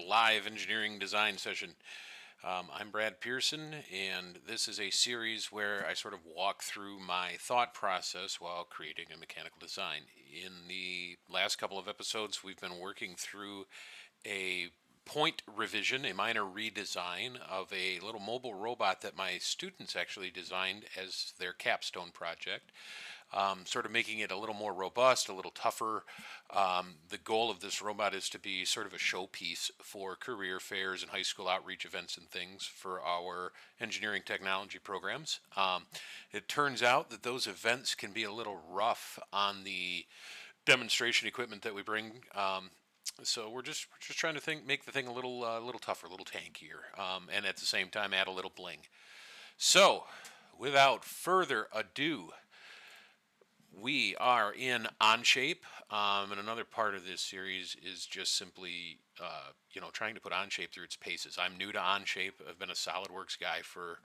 Live engineering design session. I'm Brad Pearson, and this is a series where I sort of walk through my thought process while creating a mechanical design. In the last couple of episodes, we've been working through a point revision, a minor redesign of a little mobile robot that my students actually designed as their capstone project. Sort of making it a little more robust, a little tougher. The goal of this robot is to be sort of a showpiece for career fairs and high school outreach events and things for our engineering technology programs. It turns out that those events can be a little rough on the demonstration equipment that we bring. So we're just trying to make the thing a little tougher, a little tankier, and at the same time add a little bling. So, without further ado, we are in Onshape, and another part of this series is just simply, trying to put Onshape through its paces. I'm new to Onshape. I've been a SolidWorks guy for,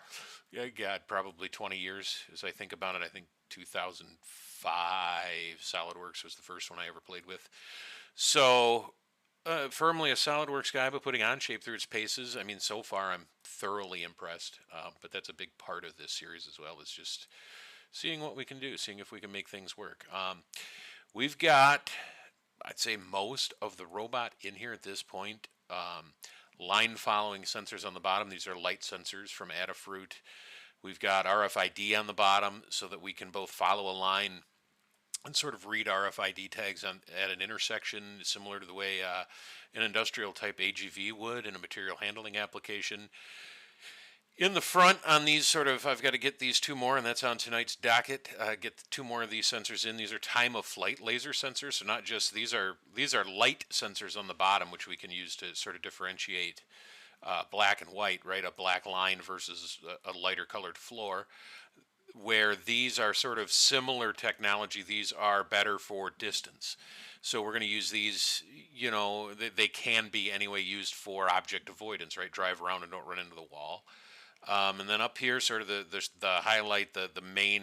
probably 20 years. As I think about it, I think 2005 SolidWorks was the first one I ever played with. So, firmly a SolidWorks guy, but putting Onshape through its paces, I mean, so far I'm thoroughly impressed. But that's a big part of this series as well, is just seeing what we can do, seeing if we can make things work. We've got, I'd say, most of the robot in here at this point. Line following sensors on the bottom. These are light sensors from Adafruit. We've got RFID on the bottom so that we can both follow a line and sort of read RFID tags at an intersection, similar to the way an industrial type AGV would in a material handling application. In the front on these I've got to get these two more, and that's on tonight's docket. Get two more of these sensors in. These are time of flight laser sensors, so not just, these are light sensors on the bottom, which we can use to sort of differentiate black and white, right? A black line versus a lighter colored floor. Where these are sort of similar technology, these are better for distance. So we're going to use these, they can be anyway used for object avoidance, right? Drive around and don't run into the wall. And then up here, sort of the highlight, the main,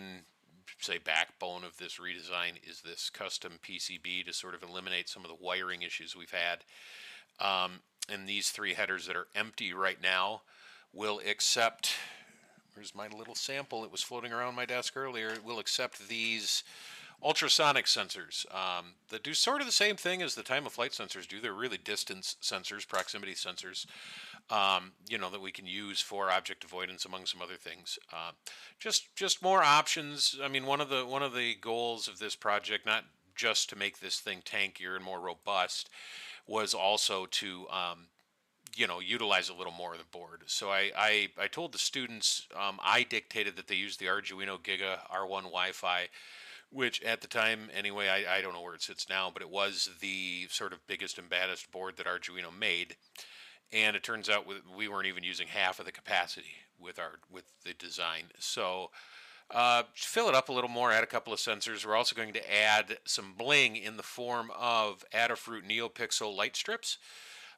say, backbone of this redesign is this custom PCB to sort of eliminate some of the wiring issues we've had. And these three headers that are empty right now will accept, here's my little sample, it was floating around my desk earlier, will accept these ultrasonic sensors that do sort of the same thing as the time of flight sensors do. They're really distance sensors, proximity sensors. That we can use for object avoidance, among some other things. Just more options. I mean, one of the goals of this project, not just to make this thing tankier and more robust, was also to utilize a little more of the board. So I told the students, I dictated that they use the Arduino Giga R1 Wi-Fi, which at the time, anyway, I don't know where it sits now, but it was the sort of biggest and baddest board that Arduino made. And it turns out we weren't even using half of the capacity with the design. So fill it up a little more, add a couple of sensors. We're also going to add some bling in the form of Adafruit NeoPixel light strips.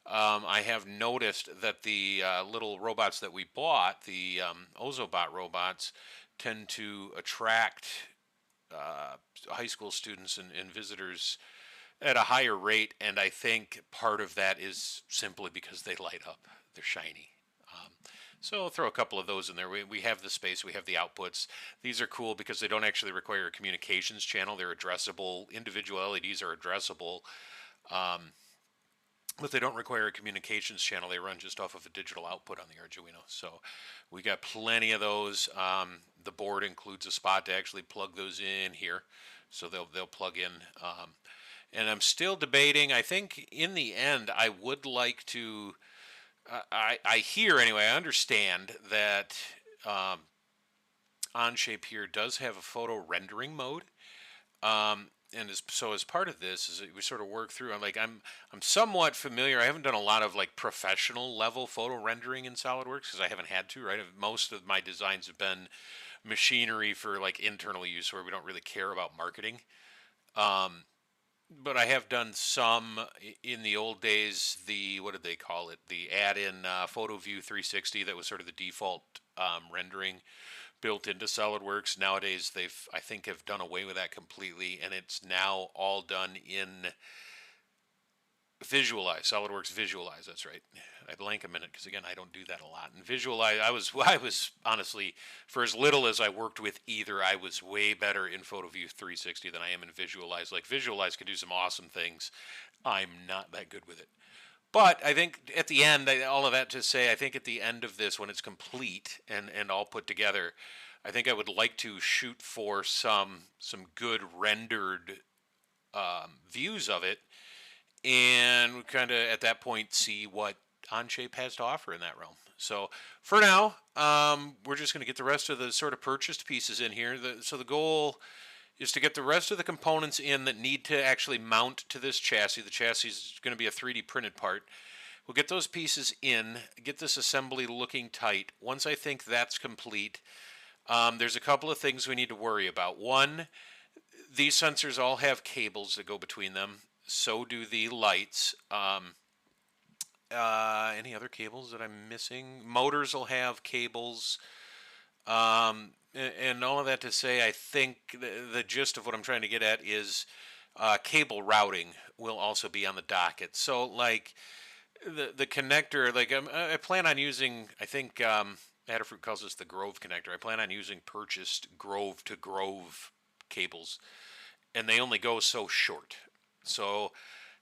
I have noticed that the little robots that we bought, the Ozobot robots, tend to attract uh, high school students and visitors at a higher rate, and I think part of that is simply because they light up. They're shiny. Um, so I'll throw a couple of those in there. We have the space, we have the outputs. These are cool because they don't actually require a communications channel. They're addressable. Individual LEDs are addressable, but they don't require a communications channel. They run just off of a digital output on the Arduino. So we got plenty of those. The board includes a spot to actually plug those in here, so they'll plug in. And I'm still debating. I think in the end, I would like to. I hear anyway. I understand that Onshape here does have a photo rendering mode. And as part of this is that we sort of work through. I'm somewhat familiar. I haven't done a lot of like professional level photo rendering in SolidWorks because I haven't had to. Right, most of my designs have been machinery for like internal use where we don't really care about marketing. But I have done some in the old days. The what did they call it? The add-in Photo View 360 that was sort of the default rendering built into SolidWorks. Nowadays, I think have done away with that completely, and it's now all done in Visualize. SolidWorks Visualize. That's right. I blank a minute because again, I don't do that a lot. And Visualize, I was honestly, for as little as I worked with either, I was way better in PhotoView 360 than I am in Visualize. Like Visualize can do some awesome things. I'm not that good with it. But I think at the end, all of that to say, I think at the end of this, when it's complete and all put together, I think I would like to shoot for some good rendered views of it, and kind of at that point see what Onshape has to offer in that realm. So for now, we're just going to get the rest of the sort of purchased pieces in here. So the goal is to get the rest of the components in that need to actually mount to this chassis. The chassis is going to be a 3D printed part. We'll get those pieces in, get this assembly looking tight. Once I think that's complete, there's a couple of things we need to worry about. One, these sensors all have cables that go between them. So do the lights. Any other cables that I'm missing? Motors will have cables. And all of that to say, I think the gist of what I'm trying to get at is cable routing will also be on the docket. So, like the connector, like I plan on using, I think Adafruit calls this the Grove connector. I plan on using purchased Grove to Grove cables, and they only go so short. So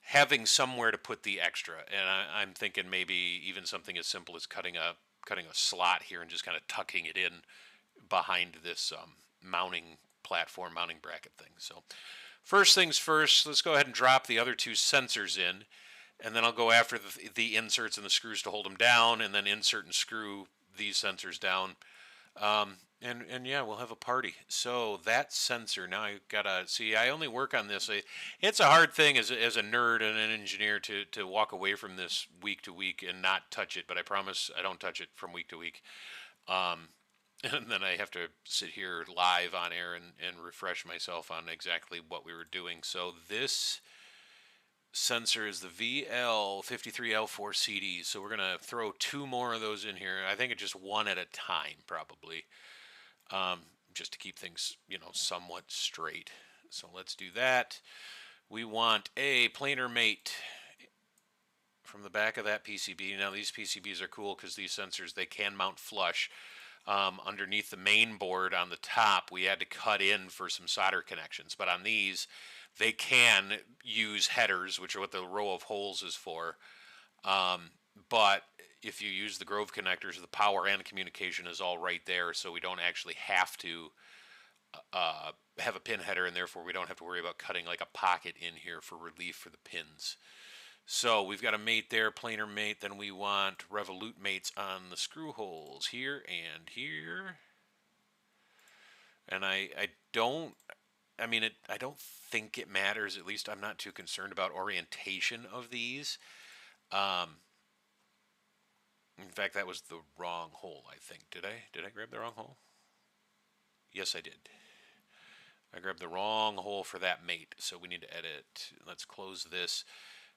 having somewhere to put the extra, and I'm thinking maybe even something as simple as cutting a slot here and just kind of tucking it in behind this mounting platform, mounting bracket thing. So first things first, let's go ahead and drop the other two sensors in, and then I'll go after the inserts and the screws to hold them down, and then insert and screw these sensors down. And yeah, we'll have a party. So that sensor, now I gotta see, I only work on this. It's a hard thing as a nerd and an engineer to walk away from this week to week and not touch it, but I promise I don't touch it from week to week. And then I have to sit here live on air and refresh myself on exactly what we were doing. So this sensor is the VL53L4CD. So we're going to throw two more of those in here. I think it's just one at a time, probably, just to keep things, somewhat straight. So let's do that. We want a planar mate from the back of that PCB. Now these PCBs are cool because these sensors, they can mount flush. Underneath the main board on the top, we had to cut in for some solder connections. But on these, they can use headers, which are what the row of holes is for. But if you use the Grove connectors, the power and communication is all right there, so we don't actually have to have a pin header, and therefore we don't have to worry about cutting like a pocket in here for relief for the pins. So we've got a mate there, planar mate. Then we want revolute mates on the screw holes here and here. And I don't think it matters. At least I'm not too concerned about orientation of these. In fact, that was the wrong hole, I think. Did I grab the wrong hole? Yes, I did. I grabbed the wrong hole for that mate, so we need to edit. Let's close this.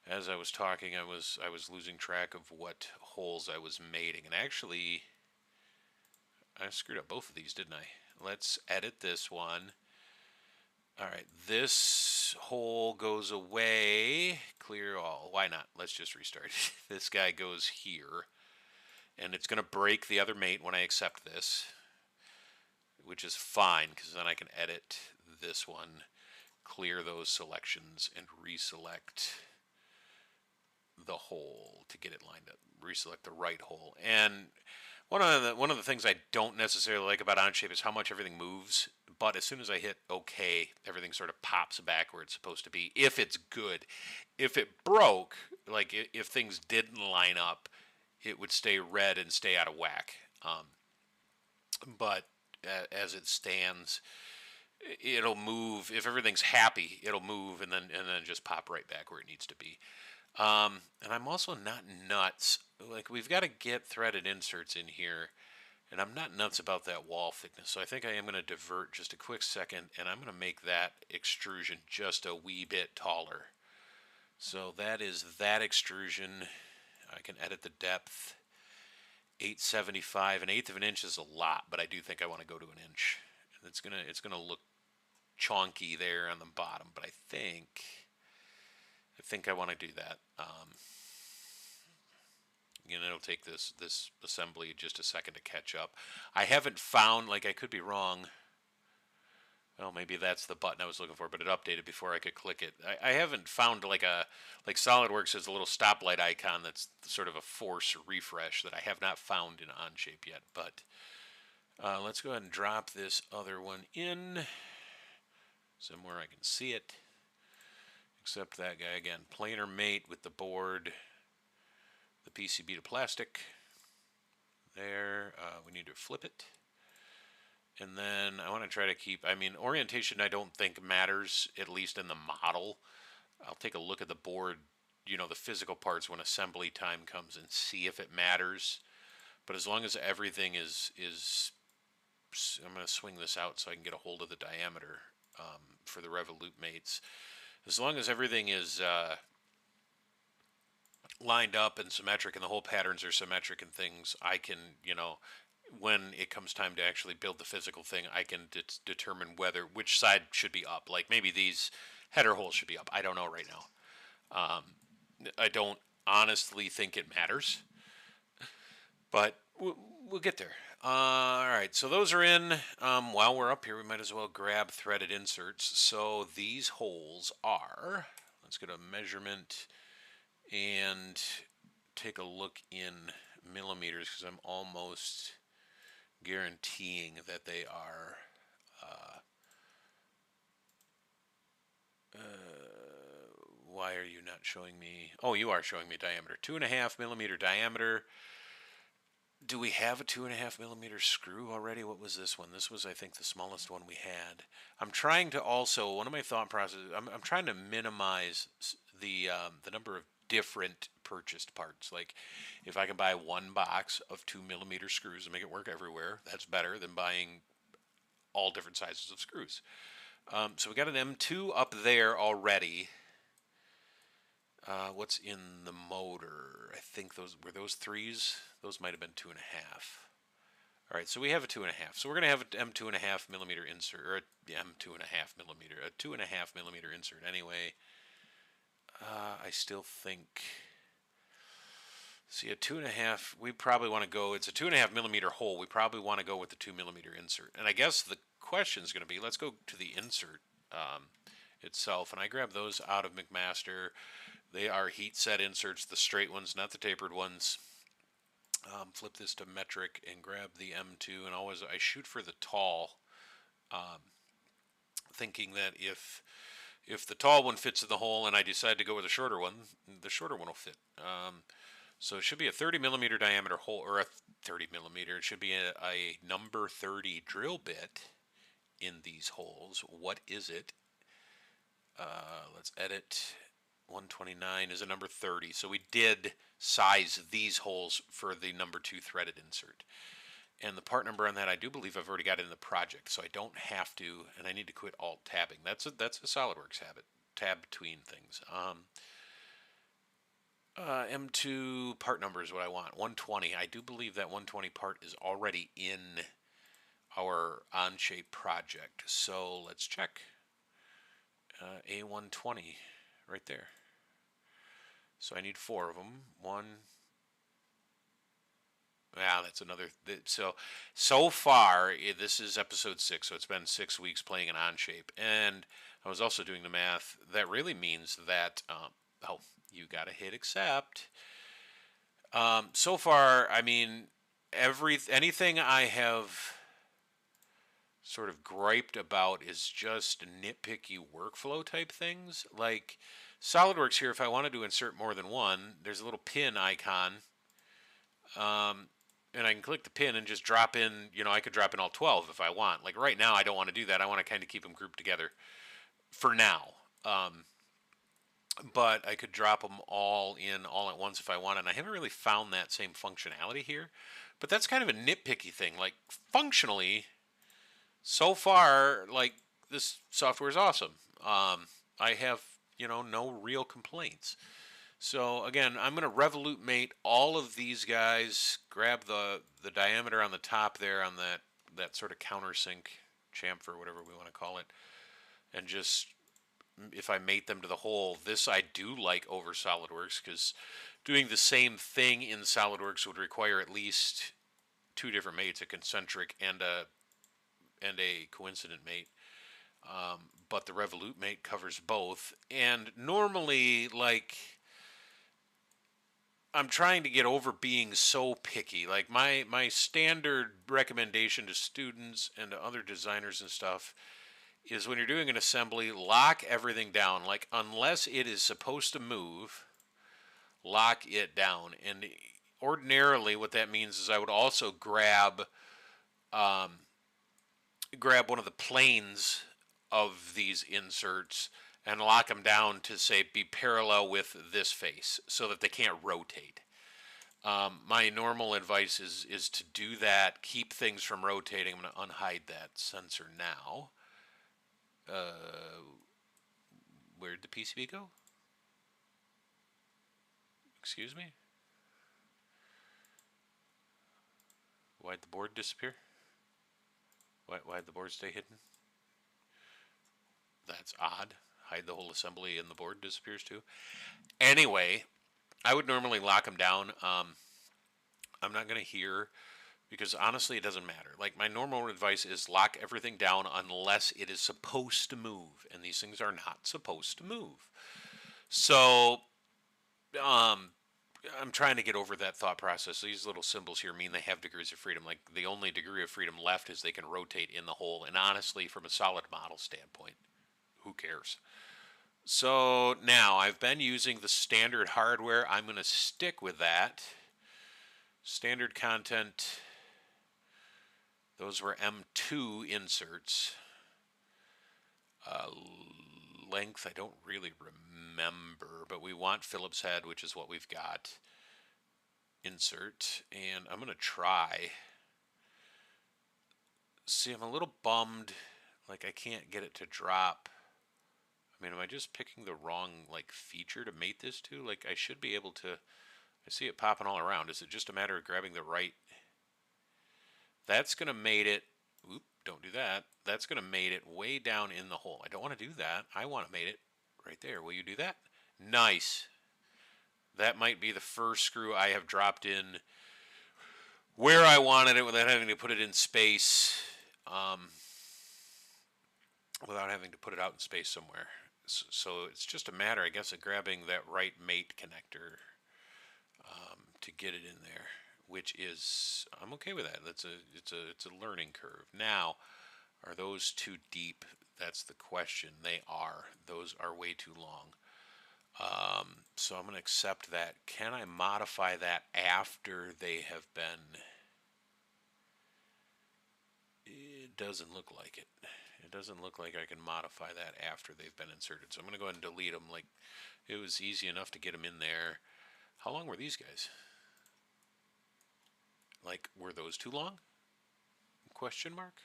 as I was talking, I was losing track of what holes I was mating, and actually, I screwed up both of these, didn't I? Let's edit this one. All right, this hole goes away. Clear all. Why not? Let's just restart. This guy goes here, and it's going to break the other mate when I accept this, which is fine because then I can edit this one, clear those selections, and reselect the hole to get it lined up. Reselect the right hole. And one of the things I don't necessarily like about Onshape is how much everything moves. But as soon as I hit OK, everything sort of pops back where it's supposed to be. If it's good, if it broke, like if things didn't line up, it would stay red and stay out of whack. But as it stands, it'll move. If everything's happy, it'll move and then just pop right back where it needs to be. And I'm also not nuts. Like, we've got to get threaded inserts in here, and I'm not nuts about that wall thickness. So I think I am going to divert just a quick second, and I'm going to make that extrusion just a wee bit taller. So that is that extrusion. I can edit the depth. 875. An eighth of an inch is a lot, but I do think I want to go to an inch. It's gonna look chonky there on the bottom, but I think I want to do that. Again, it'll take this assembly just a second to catch up. I haven't found, like, I could be wrong. Well, maybe that's the button I was looking for, but it updated before I could click it. I haven't found like SolidWorks has a little stoplight icon that's sort of a force refresh that I have not found in Onshape yet. But let's go ahead and drop this other one in somewhere I can see it. Except that guy again, planar mate with the board, the PCB to plastic. There, we need to flip it. And then I want to try to keep, I mean, orientation I don't think matters, at least in the model. I'll take a look at the board, you know, the physical parts when assembly time comes and see if it matters. But as long as everything is I'm going to swing this out so I can get a hold of the diameter for the Revolute mates. As long as everything is lined up and symmetric and the whole patterns are symmetric and things, I can, you know, when it comes time to actually build the physical thing, I can determine which side should be up. Like maybe these header holes should be up. I don't know right now. I don't honestly think it matters, but we'll get there. All right, so those are in. While we're up here, we might as well grab threaded inserts. So these holes are, let's get a measurement and take a look in millimeters because I'm almost guaranteeing that they are why are you not showing me? Oh, you are showing me diameter. 2.5 millimeter diameter. Do we have a 2.5 millimeter screw already? What was this one? This was, I think, the smallest one we had. I'm trying to also, one of my thought processes, I'm trying to minimize the number of different purchased parts. Like, if I can buy one box of 2 millimeter screws and make it work everywhere, that's better than buying all different sizes of screws. So we got an M2 up there already. What's in the motor? I think those were those threes. Those might have been 2.5. All right, so we have a 2.5. So we're going to have an M2.5 millimeter insert, or a M2.5 millimeter, a 2.5 millimeter insert anyway. I still think, see, a 2.5, we probably want to go, it's a 2.5 millimeter hole. We probably want to go with the 2 millimeter insert. And I guess the question is going to be, let's go to the insert itself. And I grab those out of McMaster. They are heat set inserts, the straight ones, not the tapered ones. Flip this to metric and grab the M2. And always, I shoot for the tall, thinking that if the tall one fits in the hole and I decide to go with a shorter one, the shorter one will fit. So it should be a 30 millimeter diameter hole, or a 30 millimeter. It should be a number 30 drill bit in these holes. What is it? Let's edit. 129 is a number 30. So we did size these holes for the number 2 threaded insert. And the part number on that, I do believe I've already got it in the project, so I don't have to, and I need to quit alt tabbing. That's a SolidWorks habit, tab between things. M2 part number is what I want. 120. I do believe that 120 part is already in our Onshape project. So let's check. A120 right there. So I need 4 of them. One. Yeah, that's another. So far, this is episode 6, so it's been 6 weeks playing an Onshape. And I was also doing the math. That really means that, oh, you got to hit accept. So far, I mean, anything I have sort of griped about is just nitpicky workflow type things. Like SolidWorks here, if I wanted to insert more than one, there's a little pin icon. And I can click the pin and just drop in, I could drop in all 12 if I want. Like right now, I don't want to do that. I want to kind of keep them grouped together for now. But I could drop them all in all at once if I want. And I haven't really found that same functionality here. But that's kind of a nitpicky thing. Like functionally, so far, like this software is awesome. I have, no real complaints. So again, I'm going to revolute mate all of these guys, grab the diameter on the top there on that sort of countersink chamfer, whatever we want to call it, and just, if I mate them to the hole, this I do like over SolidWorks, because doing the same thing in SolidWorks would require at least 2 different mates, a concentric and a coincident mate. But the revolute mate covers both, and normally, like, I'm trying to get over being so picky. Like my standard recommendation to students and to other designers and stuff is, when you're doing an assembly, lock everything down. Like, unless it is supposed to move, lock it down. And ordinarily what that means is I would also grab one of the planes of these inserts and lock them down to, say, be parallel with this face so that they can't rotate. My normal advice is to do that, keep things from rotating. I'm going to unhide that sensor now. Where'd the PCB go? Excuse me? Why'd the board disappear? Why'd the board stay hidden? That's odd. Hide the whole assembly and the board disappears too. Anyway, I would normally lock them down. I'm not going to hear, because honestly it doesn't matter. Like, my normal advice is lock everything down unless it is supposed to move, and these things are not supposed to move. So I'm trying to get over that thought process. These little symbols here mean they have degrees of freedom. Like, the only degree of freedom left is they can rotate in the hole, and honestly, from a solid model standpoint, who cares? So now I've been using the standard hardware. I'm going to stick with that. Standard content, those were M2 inserts. Length, I don't really remember, but we want Phillips head, which is what we've got. Insert, and I'm going to try. See, I'm a little bummed, like I can't get it to drop. I mean, am I just picking the wrong, like, feature to mate this to? Like, I should be able to. I see it popping all around. Is it just a matter of grabbing the right? That's going to mate it. Oop, don't do that. That's going to mate it way down in the hole. I don't want to do that. I want to mate it right there. Will you do that? Nice. That might be the first screw I have dropped in where I wanted it without having to put it in space. Without having to put it out in space somewhere. So it's just a matter, I guess, of grabbing that right mate connector to get it in there, which is, I'm okay with that. It's a learning curve. Now, are those too deep? That's the question. They are. Those are way too long. So I'm going to accept that. Can I modify that after they have been? It doesn't look like it. It doesn't look like I can modify that after they've been inserted. So I'm going to go ahead and delete them. Like, it was easy enough to get them in there. How long were these guys? Like, were those too long? Question mark?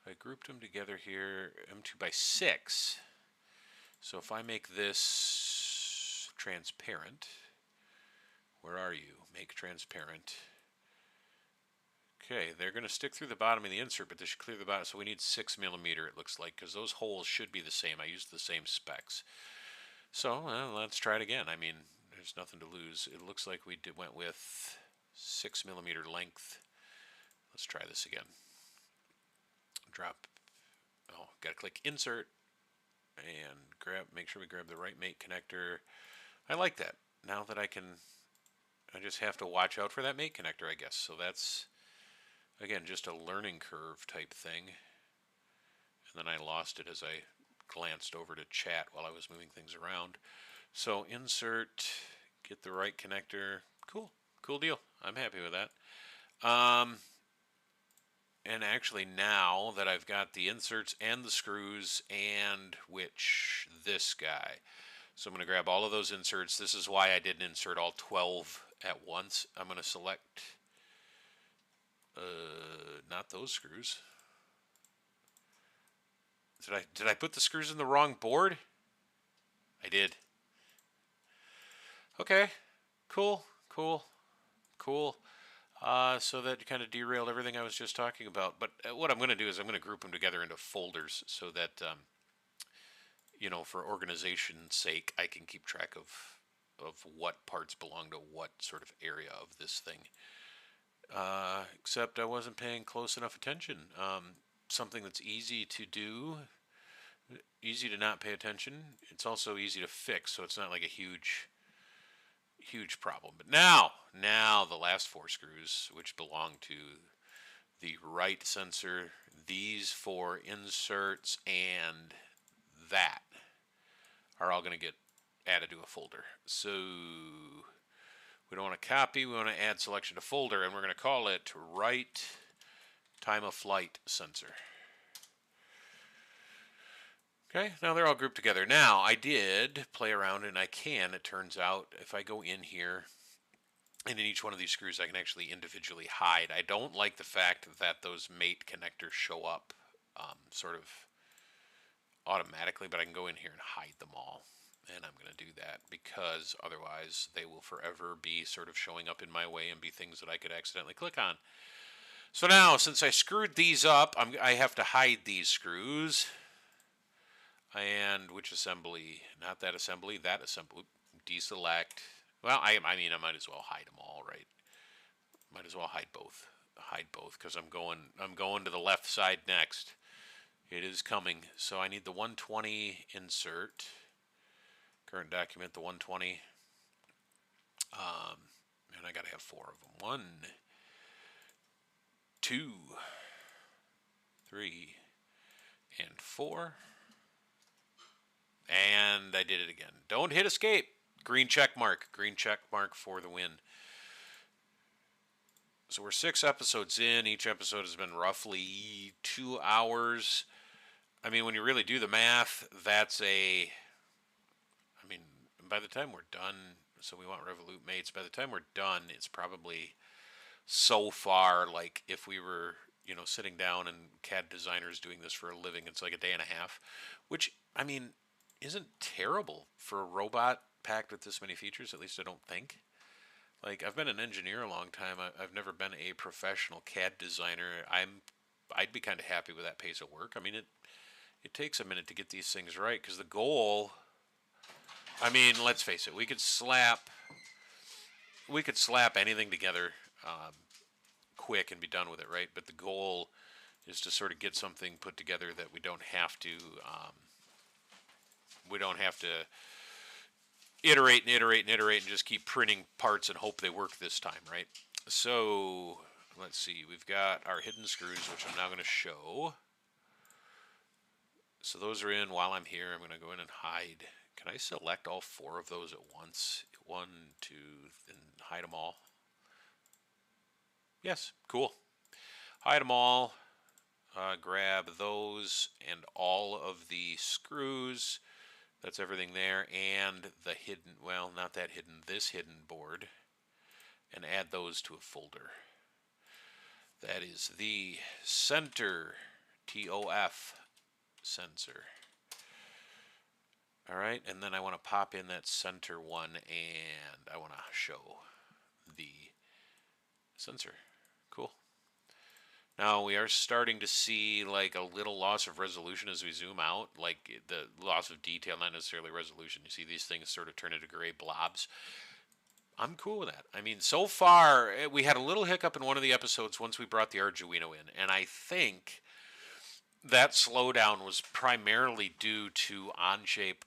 I grouped them together here. M2 by 6. So if I make this transparent, Where are you? Make transparent. Okay, they're going to stick through the bottom of the insert, but they should clear the bottom. So we need 6mm, it looks like, because those holes should be the same. I used the same specs. So let's try it again. I mean, there's nothing to lose. It looks like we went with 6mm length. Let's try this again. Drop. Oh, got to click insert and make sure we grab the right mate connector. I like that. Now that I just have to watch out for that mate connector, I guess. So that's, again, just a learning curve type thing. And then I lost it as I glanced over to chat while I was moving things around. So insert, get the right connector. Cool deal. I'm happy with that. And actually now that I've got the inserts and the screws and this guy. So I'm going to grab all of those inserts. This is why I didn't insert all 12 at once. I'm going to select, not those screws. Did I put the screws in the wrong board? I did. Okay, cool. So that kind of derailed everything I was just talking about. But what I'm going to do is I'm going to group them together into folders so that, for organization's sake, I can keep track of what parts belong to what sort of area of this thing. Except I wasn't paying close enough attention. Something that's easy to do, easy to not pay attention. It's also easy to fix, so it's not like a huge problem. But now the last 4 screws, which belong to the right sensor, these 4 inserts, and that are all going to get added to a folder. So we don't want to copy, we want to add selection to folder, and we're going to call it right time of flight sensor. Okay, now they're all grouped together. Now, I did play around, and it turns out, if I go in here, and in each one of these screws, I can actually individually hide. I don't like the fact that those mate connectors show up sort of automatically, but I can go in here and hide them all. And I'm going to do that because otherwise they will forever be sort of showing up in my way and be things that I could accidentally click on. So now, since I screwed these up, I have to hide these screws. And which assembly? Not that assembly, that assembly. Deselect. Well, I mean, I might as well hide them all, right? Might as well hide both. Hide both, because I'm going to the left side next. It is coming. So I need the 120 insert. Current document, the 120. And I got to have 4 of them. 1, 2, 3, and 4. And I did it again. Don't hit escape. Green check mark. Green check mark for the win. So we're 6 episodes in. Each episode has been roughly 2 hours. I mean, when you really do the math, that's by the time we're done, so we want Revolute mates. By the time we're done, it's probably so far like if we were, sitting down and CAD designers doing this for a living, it's like a day and a half, which, I mean, isn't terrible for a robot packed with this many features, at least I don't think. Like, I've been an engineer a long time. I've never been a professional CAD designer. I'd be kind of happy with that pace of work. I mean, it takes a minute to get these things right, because the goal, I mean, let's face it, we could slap anything together quick and be done with it, right? But the goal is to sort of get something put together that we don't have to iterate and just keep printing parts and hope they work this time, right? So let's see, we've got our hidden screws, which I'm now going to show. So those are in. While I'm here, I'm going to go in and hide. Can I select all 4 of those at once? 1, 2, and hide them all? Yes, cool. Hide them all. Grab those and all of the screws. That's everything there. And the hidden, well, not that hidden, this hidden board. And add those to a folder. That is the center TOF sensor. All right, and then I want to pop in that center one, and I want to show. the sensor. Cool. Now we are starting to see like a little loss of resolution as we zoom out, like the loss of detail, not necessarily resolution. You see these things sort of turn into gray blobs. I'm cool with that. I mean, so far we had a little hiccup in one of the episodes once we brought the Arduino in, and I think that slowdown was primarily due to Onshape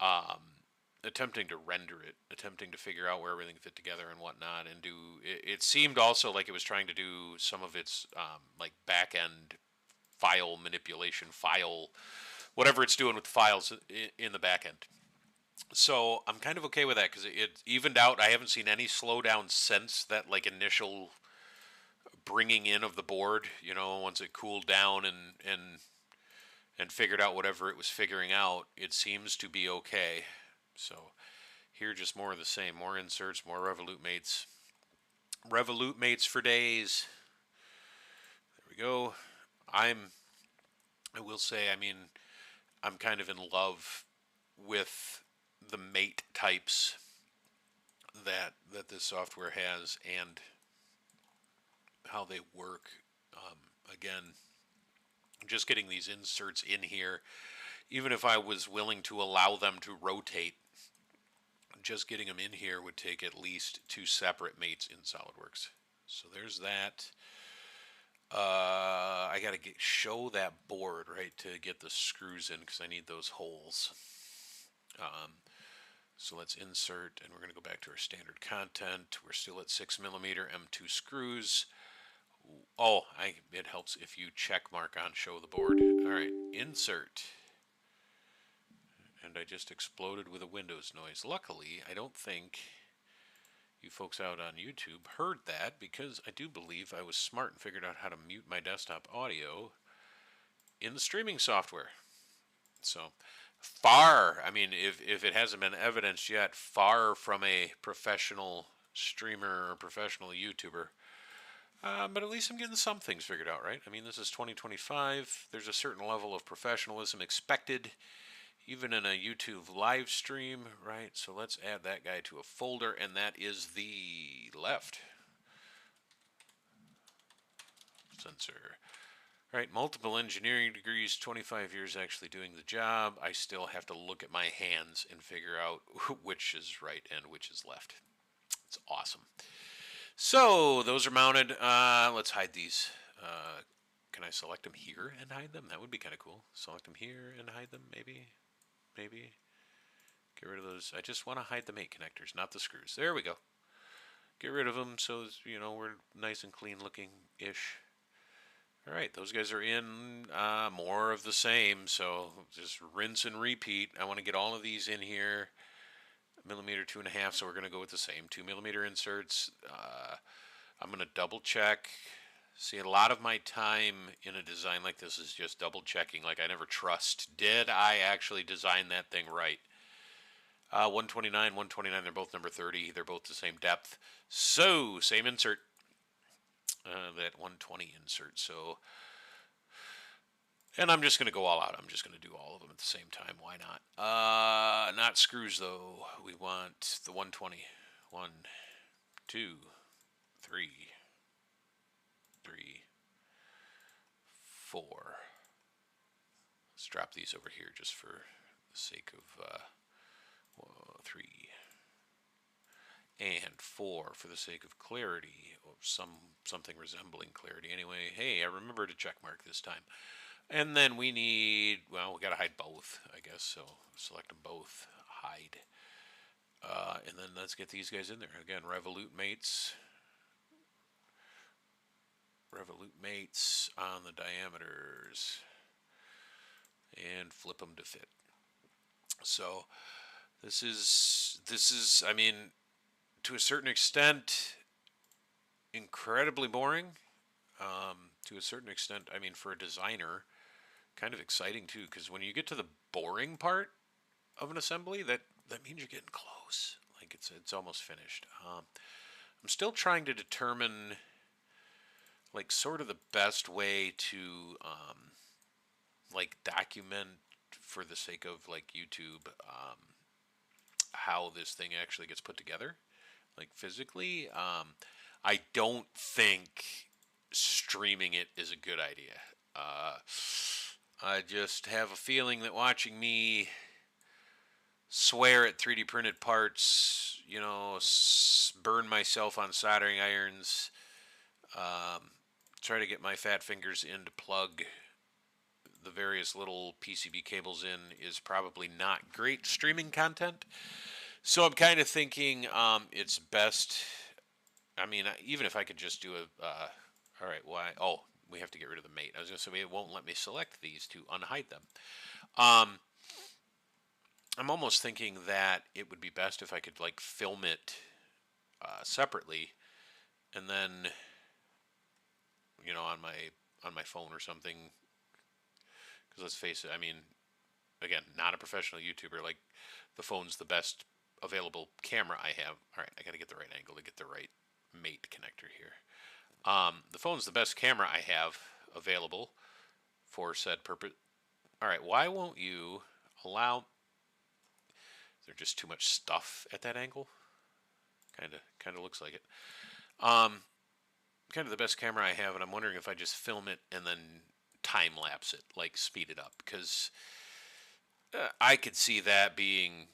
um, attempting to render it, attempting to figure out where everything fit together and whatnot, and do. It seemed also like it was trying to do some of its like back end file manipulation, whatever it's doing with the files in the back end. So I'm kind of okay with that because it evened out. I haven't seen any slowdown since that like initial bringing in of the board. You know, once it cooled down and figured out whatever it was figuring out, it seems to be okay. So here, just more of the same. More inserts, more Revolut mates. Revolut mates for days. There we go. I will say, I mean, I'm kind of in love with the mate types that this software has and how they work. Again, just getting these inserts in here, even if I was willing to allow them to rotate, just getting them in here would take at least 2 separate mates in SolidWorks. So there's that. I got to show that board, right, to get the screws in because I need those holes. So let's insert, and we're going to go back to our standard content. We're still at 6mm M2 screws. Oh, it helps if you check mark on show the board. All right, insert. And I just exploded with a Windows noise. Luckily, I don't think you folks out on YouTube heard that because I do believe I was smart and figured out how to mute my desktop audio in the streaming software. So far, I mean, if it hasn't been evidenced yet, far from a professional streamer or professional YouTuber. But at least I'm getting some things figured out, right? I mean, this is 2025. There's a certain level of professionalism expected, even in a YouTube live stream, right? So let's add that guy to a folder, and that is the left sensor. Right, multiple engineering degrees, 25 years actually doing the job. I still have to look at my hands and figure out which is right and which is left. It's awesome. So those are mounted. Let's hide these. Can I select them here and hide them? That would be kind of cool. Select them here and hide them, maybe. Get rid of those. I just want to hide the mate connectors, not the screws. There we go. Get rid of them so, you know, we're nice and clean looking-ish. All right, those guys are in. More of the same, so just rinse and repeat. I want to get all of these in here. 1mm 2.5, so we're going to go with the same 2mm inserts. I'm going to double check. See, a lot of my time in a design like this is just double checking. Like, I never trust. Did I actually design that thing right? 129, 129, they're both number 30. They're both the same depth. So, same insert. That 120 insert. So, and I'm just going to go all out. I'm just going to do all of them at the same time. Why not? Not screws, though. We want the 120. 1, 2, 3, 4. Let's drop these over here just for the sake of 3 and 4 for the sake of clarity, or something resembling clarity. Anyway, hey, I remember to check mark this time. And then we need, well, we got to hide both, I guess. So select them both, hide. And then let's get these guys in there. Again, Revolut mates. Revolut mates on the diameters. And flip them to fit. So this is, I mean, to a certain extent, incredibly boring. To a certain extent, I mean, for a designer, kind of exciting too, because when you get to the boring part of an assembly, that means you're getting close. Like it's almost finished. I'm still trying to determine, like, sort of the best way to like document for the sake of like YouTube how this thing actually gets put together, like physically. I don't think streaming it is a good idea. Uh, I just have a feeling that watching me swear at 3D printed parts, burn myself on soldering irons, try to get my fat fingers in to plug the various little PCB cables in is probably not great streaming content. So I'm kind of thinking it's best. I mean, even if I could just do a. All right, why? Oh, we have to get rid of the mate. I was going to say it won't let me select these to unhide them. I'm almost thinking that it would be best if I could like film it separately, and then on my phone or something. Because let's face it, I mean, again, not a professional YouTuber. Like the phone's the best available camera I have. All right, I got to get the right angle to get the right mate connector here. The phone's the best camera I have available for said purpose. All right, why won't you allow? Is there just too much stuff at that angle? Kind of looks like it. Kind of the best camera I have, and I'm wondering if I just film it and then time lapse it, like speed it up, because I could see that being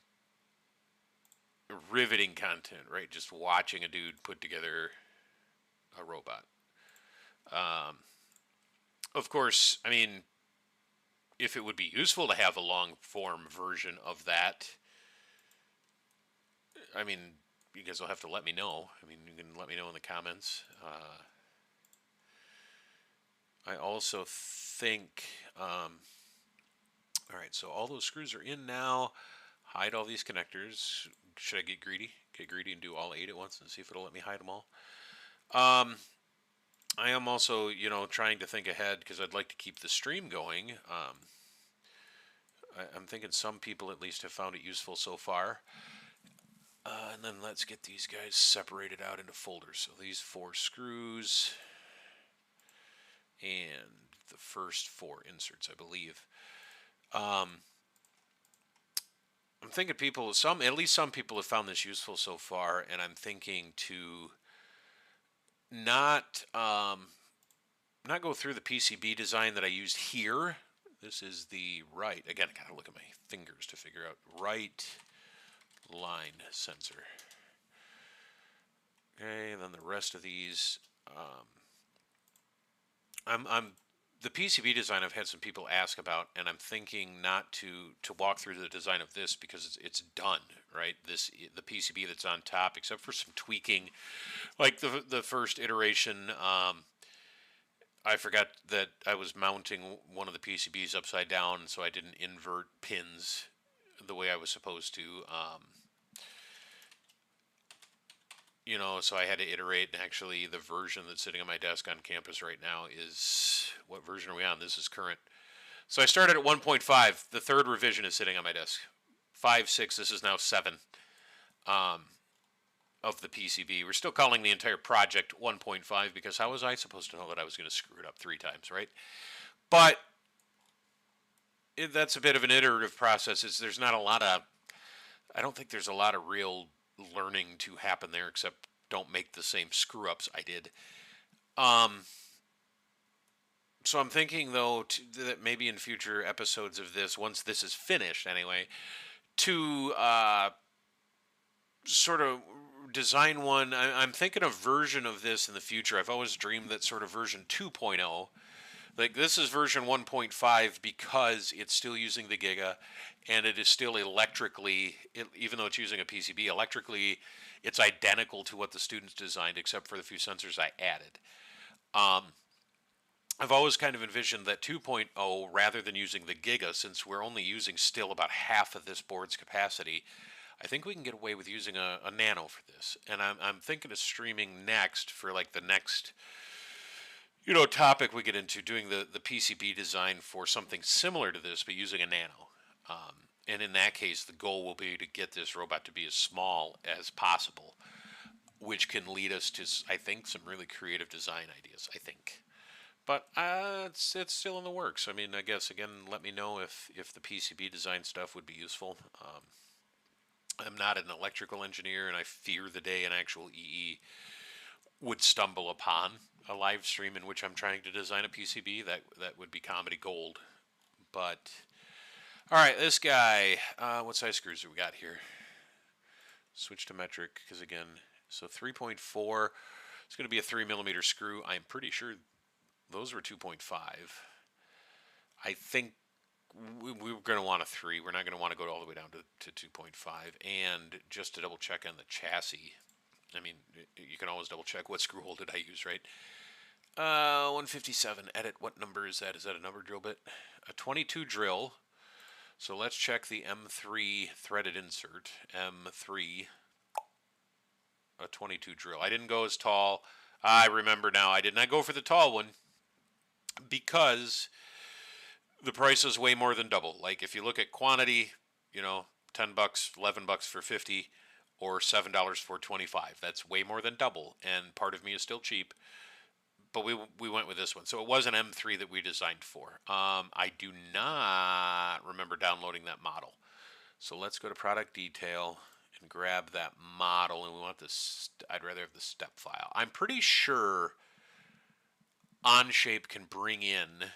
riveting content, right? Just watching a dude put together a robot. Of course, I mean, if it would be useful to have a long form version of that, I mean, you guys will have to let me know. I mean, you can let me know in the comments. I also think, all right, so all those screws are in now. Hide all these connectors. Should I get greedy? Get greedy and do all 8 at once and see if it'll let me hide them all. I am also, trying to think ahead because I'd like to keep the stream going. I'm thinking some people at least have found it useful so far. And then let's get these guys separated out into folders. So these 4 screws and the first 4 inserts, I believe. I'm thinking at least some people have found this useful so far, and I'm thinking to not go through the PCB design that I used here. This is the right, again, I gotta look at my fingers to figure out, right line sensor. Okay, and then the rest of these, the PCB design I've had some people ask about, and I'm thinking not to walk through the design of this because it's done, right? The PCB that's on top, except for some tweaking, like the first iteration. I forgot that I was mounting one of the PCBs upside down, so I didn't invert pins the way I was supposed to. So I had to iterate, and actually the version that's sitting on my desk on campus right now is, what version are we on? This is current. So I started at 1.5. The 3rd revision is sitting on my desk. 5, 6, this is now 7 of the PCB. We're still calling the entire project 1.5 because how was I supposed to know that I was going to screw it up 3 times, right? But that's a bit of an iterative process. There's not a lot of, I don't think there's a lot of real learning to happen there, except don't make the same screw ups I did. So I'm thinking though that maybe in future episodes of this, once this is finished anyway, to sort of design one. I'm thinking a version of this in the future. I've always dreamed that sort of version 2.0. Like this is version 1.5 because it's still using the Giga, and it is still electrically, even though it's using a PCB, electrically it's identical to what the students designed except for the few sensors I added. I've always kind of envisioned that 2.0, rather than using the Giga, since we're only using still about half of this board's capacity, I think we can get away with using a Nano for this. And I'm thinking of streaming next for like the next topic we get into, doing the PCB design for something similar to this, but using a Nano. And in that case, the goal will be to get this robot to be as small as possible, which can lead us to, I think, some really creative design ideas, I think. But it's still in the works. I mean, I guess, again, let me know if the PCB design stuff would be useful. I'm not an electrical engineer, and I fear the day an actual EE would stumble upon a live stream in which I'm trying to design a PCB. That would be comedy gold. But all right, this guy. What size screws do we got here? Switch to metric because again, so 3.4. It's going to be a 3 millimeter screw. I'm pretty sure those were 2.5. I think we're going to want a 3. We're not going to want to go all the way down to 2.5. And just to double check on the chassis, I mean, you can always double check what screw hole did I use, right? 157. Edit. What number is that? Is that a number drill bit? A 22 drill. So let's check the M3 threaded insert. M3. A 22 drill. I didn't go as tall. I remember now. I did not go for the tall one because the price is way more than double. Like if you look at quantity, you know, $10, $11 for 50, or $7 for 25. That's way more than double. And part of me is still cheap, but we went with this one. So it was an M3 that we designed for. I do not remember downloading that model. So let's go to product detail and grab that model. And we want this. I'd rather have the step file. I'm pretty sure Onshape can bring in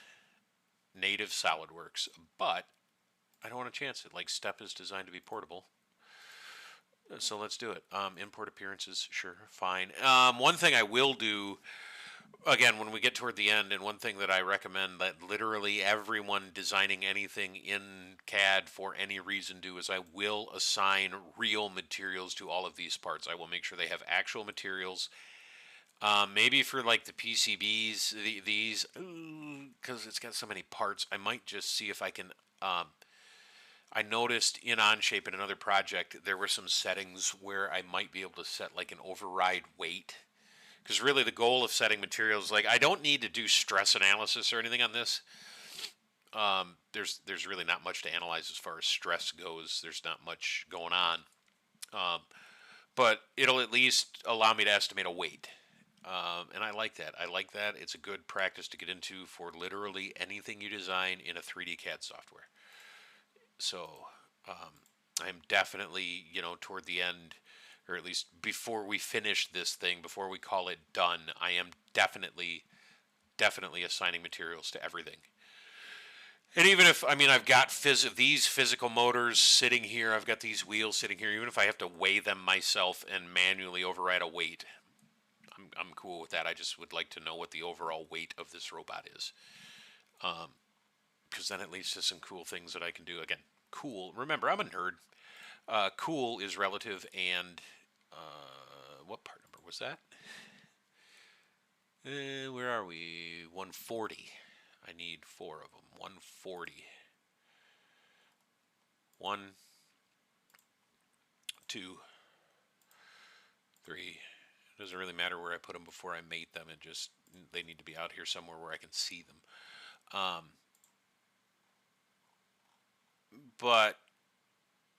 native SolidWorks, but I don't want to chance it. Like step is designed to be portable. So let's do it. Import appearances, sure, fine. One thing I will do, again, when we get toward the end, and one thing that I recommend that literally everyone designing anything in CAD for any reason do is I will assign real materials to all of these parts. I will make sure they have actual materials. Maybe for like the PCBs, these, because it's got so many parts, I might just see if I can, I noticed in Onshape in another project, there were some settings where I might be able to set like an override weight. Because really the goal of setting materials, like I don't need to do stress analysis or anything on this. There's really not much to analyze as far as stress goes. There's not much going on. But it'll at least allow me to estimate a weight. And I like that. I like that. It's a good practice to get into for literally anything you design in a 3D CAD software. So I'm definitely, you know, toward the end, or at least before we finish this thing, before we call it done, I am definitely assigning materials to everything. And even if, I mean, I've got these physical motors sitting here, I've got these wheels sitting here, even if I have to weigh them myself and manually override a weight, I'm cool with that. I just would like to know what the overall weight of this robot is. Because then it leads to some cool things that I can do. Again, cool. Remember, I'm a nerd. Cool is relative, and what part number was that? Where are we? 140. I need 4 of them. 140. 1, 2, 3. It doesn't really matter where I put them before I mate them. It just, they need to be out here somewhere where I can see them. But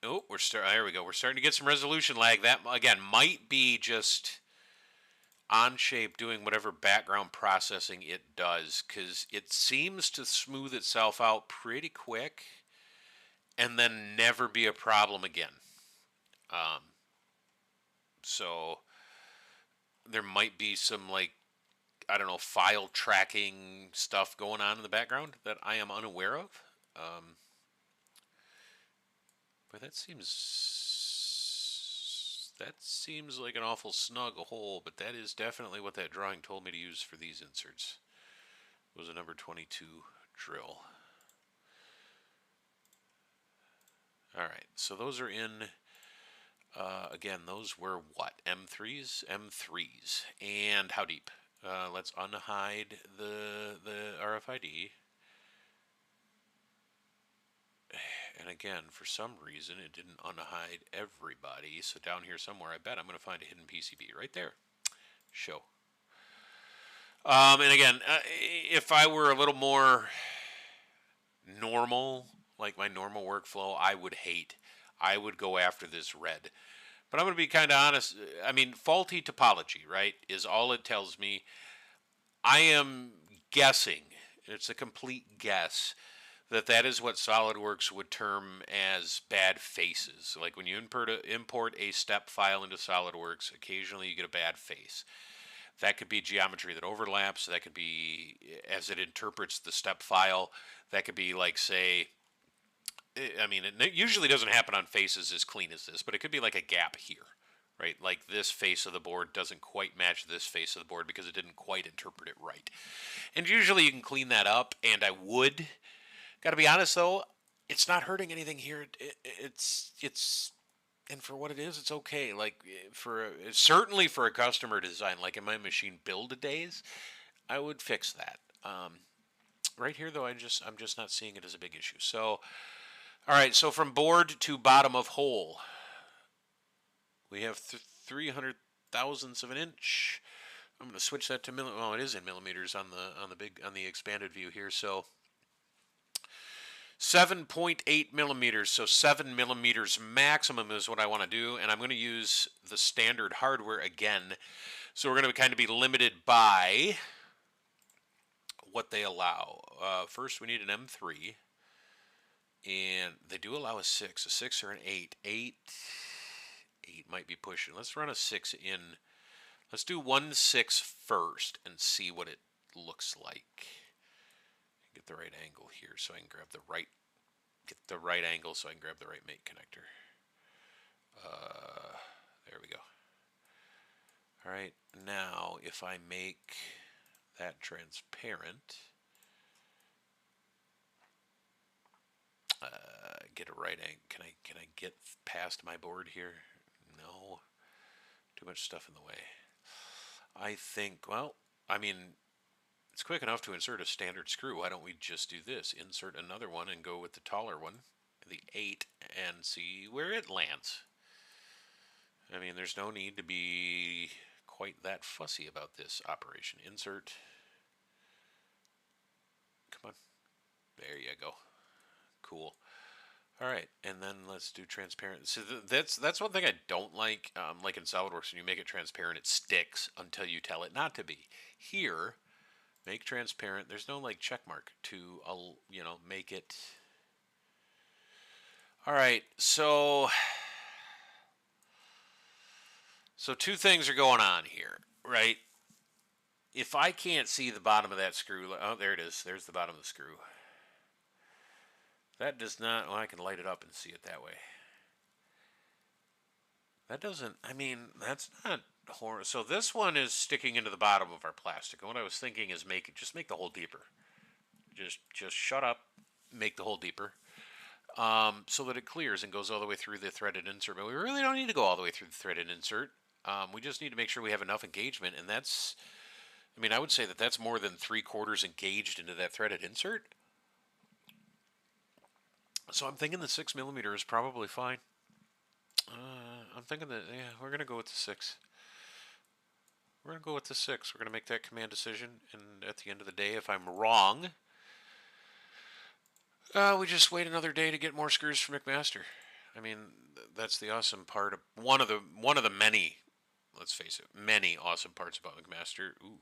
oh, there we go. We're starting to get some resolution lag. That again might be just Onshape doing whatever background processing it does, because it seems to smooth itself out pretty quick and then never be a problem again. So there might be some, like, I don't know, file tracking stuff going on in the background that I am unaware of. But that seems like an awful snug hole, but that is definitely what that drawing told me to use for these inserts. It was a number 22 drill. All right, so those are in, again, those were what? M3s? M3s. And how deep? Let's unhide the RFID. And again, for some reason, it didn't unhide everybody. So down here somewhere, I bet I'm going to find a hidden PCB right there. Show. And again, if I were a little more normal, like my normal workflow, I would go after this red. But I'm going to be kind of honest. I mean, faulty topology, right, is all it tells me. I am guessing, it's a complete guess, that is what SolidWorks would term as bad faces. Like when you import a step file into SolidWorks, occasionally you get a bad face. That could be geometry that overlaps. That could be as it interprets the step file. That could be like, say, I mean, it usually doesn't happen on faces as clean as this, but it could be like a gap here, right? Like this face of the board doesn't quite match this face of the board because it didn't quite interpret it right. And usually you can clean that up, and I would. Got to be honest though, it's not hurting anything here. It's and for what it is, it's okay. Like certainly for a customer design, like in my machine build days, I would fix that. Right here though, I'm just not seeing it as a big issue. So, all right. So from board to bottom of hole, we have 300 thousandths of an inch. I'm going to switch that to well, it is in millimeters on the expanded view here. So 7.8 millimeters, so 7 millimeters maximum is what I want to do, and I'm going to use the standard hardware again. So we're going to kind of be limited by what they allow. First, we need an M3, and they do allow a 6 or an 8. 8 might be pushing. Let's run a 6 in. Let's do 1/6 first and see what it looks like. Get the right angle here so I can grab the right, angle so I can grab the right mate connector. There we go. All right, now if I make that transparent, get a right angle. Can I get past my board here? No, too much stuff in the way. I think, well, I mean, it's quick enough to insert a standard screw. Why don't we just do this? Insert another one and go with the taller one, the 8, and see where it lands. I mean, there's no need to be quite that fussy about this operation. Insert. Come on. There you go. Cool. All right, and then let's do transparent. So that's one thing I don't like. Like in SolidWorks, when you make it transparent, it sticks until you tell it not to be. Here, make transparent. There's no like check mark to make it. All right, so two things are going on here, right? If I can't see the bottom of that screw, oh, there it is. There's the bottom of the screw. That does not, well, I can light it up and see it that way. That doesn't, I mean, that's not horrible. So this one is sticking into the bottom of our plastic. And what I was thinking is just make the hole deeper. Just shut up, make the hole deeper. So that it clears and goes all the way through the threaded insert. But we really don't need to go all the way through the threaded insert. We just need to make sure we have enough engagement. And that's, I mean, I would say that that's more than 3/4 engaged into that threaded insert. So I'm thinking the 6 millimeter is probably fine. I'm thinking that, yeah, we're going to go with the 6. We're going to go with the 6. We're going to make that command decision, and at the end of the day, if I'm wrong, we just wait another day to get more screws from McMaster. I mean, that's the awesome part of one of the many, let's face it, many awesome parts about McMaster. Ooh.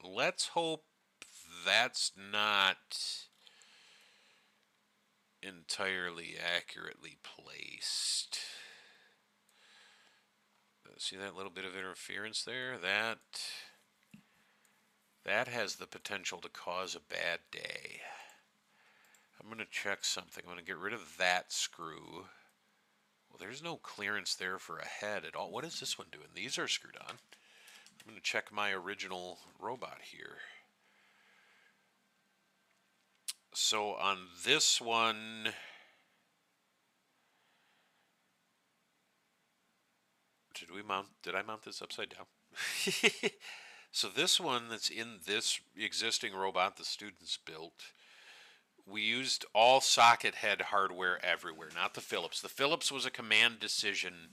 Let's hope that's not entirely accurately placed. See that little bit of interference there? That has the potential to cause a bad day. I'm going to check something. I'm going to get rid of that screw. Well, there's no clearance there for a head at all. What is this one doing? These are screwed on. I'm going to check my original robot here. So on this one, did I mount this upside down? So this one that's in this existing robot the students built, we used all socket head hardware everywhere, not the Phillips. The Phillips was a command decision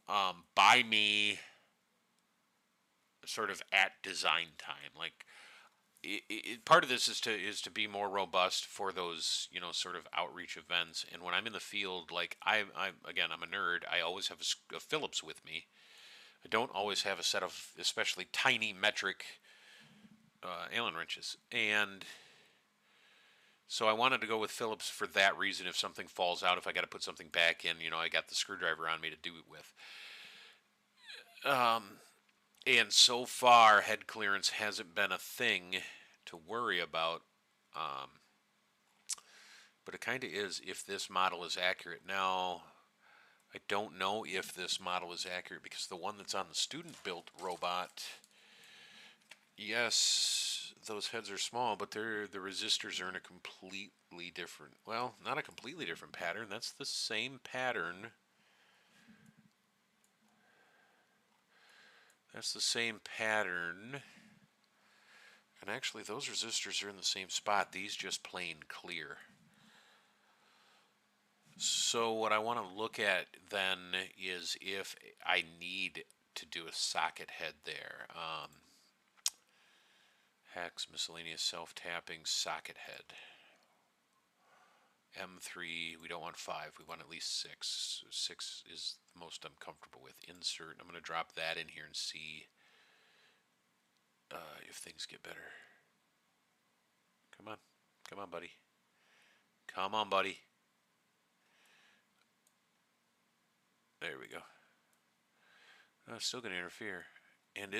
by me sort of at design time. Like, part of this is to be more robust for those sort of outreach events. And when I'm in the field, like I'm a nerd. I always have a Phillips with me. I don't always have a set of especially tiny metric Allen wrenches. And So I wanted to go with Phillips for that reason. If something falls out, if I got to put something back in, I got the screwdriver on me to do it with. And so far, head clearance hasn't been a thing to worry about. But it kind of is if this model is accurate. Now, I don't know if this model is accurate because the one that's on the student-built robot, yes, those heads are small, but the resistors are in a completely different, well, not a completely different pattern. That's the same pattern. That's the same pattern. And actually, those resistors are in the same spot. These just plain clear. So what I want to look at then is if I need to do a socket head there. Hex, miscellaneous self-tapping, socket head. M3, we don't want 5, we want at least 6. 6 is the most I'm comfortable with. Insert, I'm going to drop that in here and see if things get better. Come on. Come on, buddy. Come on, buddy. There we go. It's still going to interfere. And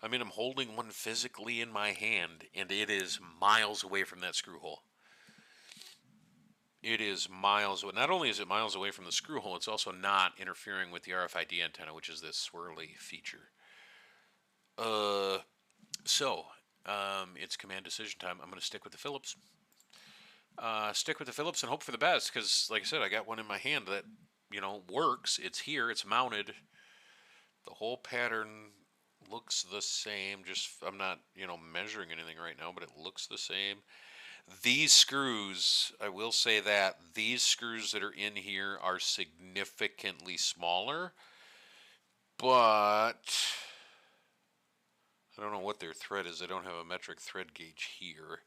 I'm holding one physically in my hand, and it is miles away from that screw hole. It is miles away. Not only is it miles away from the screw hole, it's also not interfering with the RFID antenna, which is this swirly feature. It's command decision time. I'm going to stick with the Phillips. Stick with the Phillips and hope for the best, because, like I said, I got one in my hand that, works. It's here. It's mounted. The whole pattern looks the same. I'm not, measuring anything right now, but it looks the same. These screws, I will say that, these screws that are in here are significantly smaller, but I don't know what their thread is. I don't have a metric thread gauge here.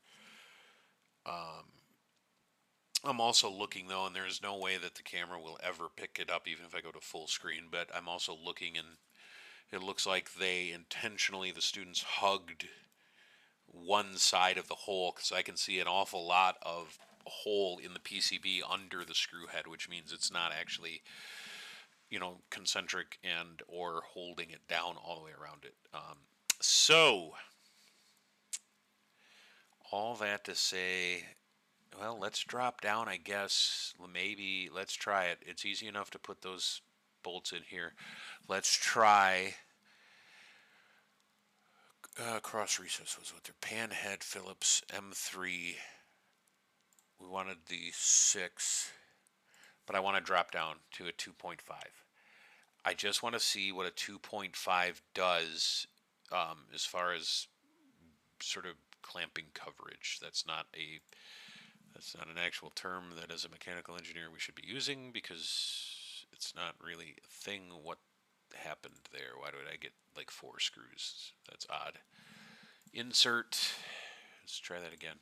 I'm also looking, though, and there's no way that the camera will ever pick it up, even if I go to full screen, but I'm also looking, and it looks like the students hugged one side of the hole, because I can see an awful lot of hole in the PCB under the screw head, which means it's not actually, concentric and or holding it down all the way around it. So, all that to say, well, let's drop down, I guess. Maybe let's try it. It's easy enough to put those bolts in here. Let's try cross recess was what their pan head Phillips M3. We wanted the 6, but I want to drop down to a 2.5. I just want to see what a 2.5 does as far as sort of clamping coverage. That's not an actual term that as a mechanical engineer we should be using, because it's not really a thing. What happened there? Why did I get like 4 screws? That's odd. Insert. Let's try that again.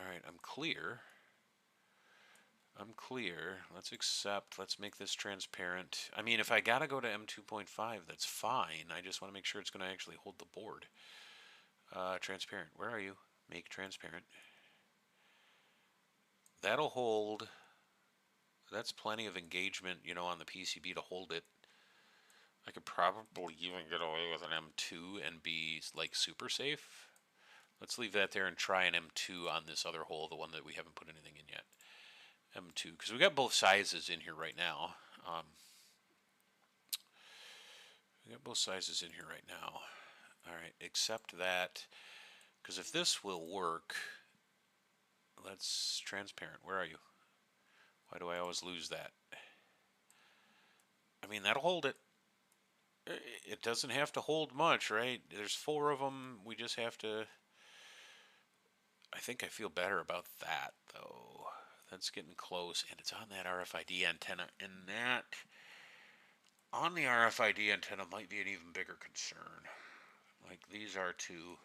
Alright, I'm clear. Let's accept. Let's make this transparent. If I gotta go to M2.5, that's fine. I just want to make sure it's going to actually hold the board. Transparent. Where are you? Make transparent. That'll hold. That's plenty of engagement, on the PCB to hold it. I could probably even get away with an M2 and be like super safe. Let's leave that there and try an M2 on this other hole, the one that we haven't put anything in yet. M2, because we got both sizes in here right now. We got both sizes in here right now. All right, accept that, because if this will work, let's transparent. Where are you? Why do I always lose that? That'll hold it. It doesn't have to hold much, right? There's 4 of them. We just have to... I think I feel better about that, though. That's getting close, and it's on that RFID antenna, and that on the RFID antenna might be an even bigger concern. Like, these are two.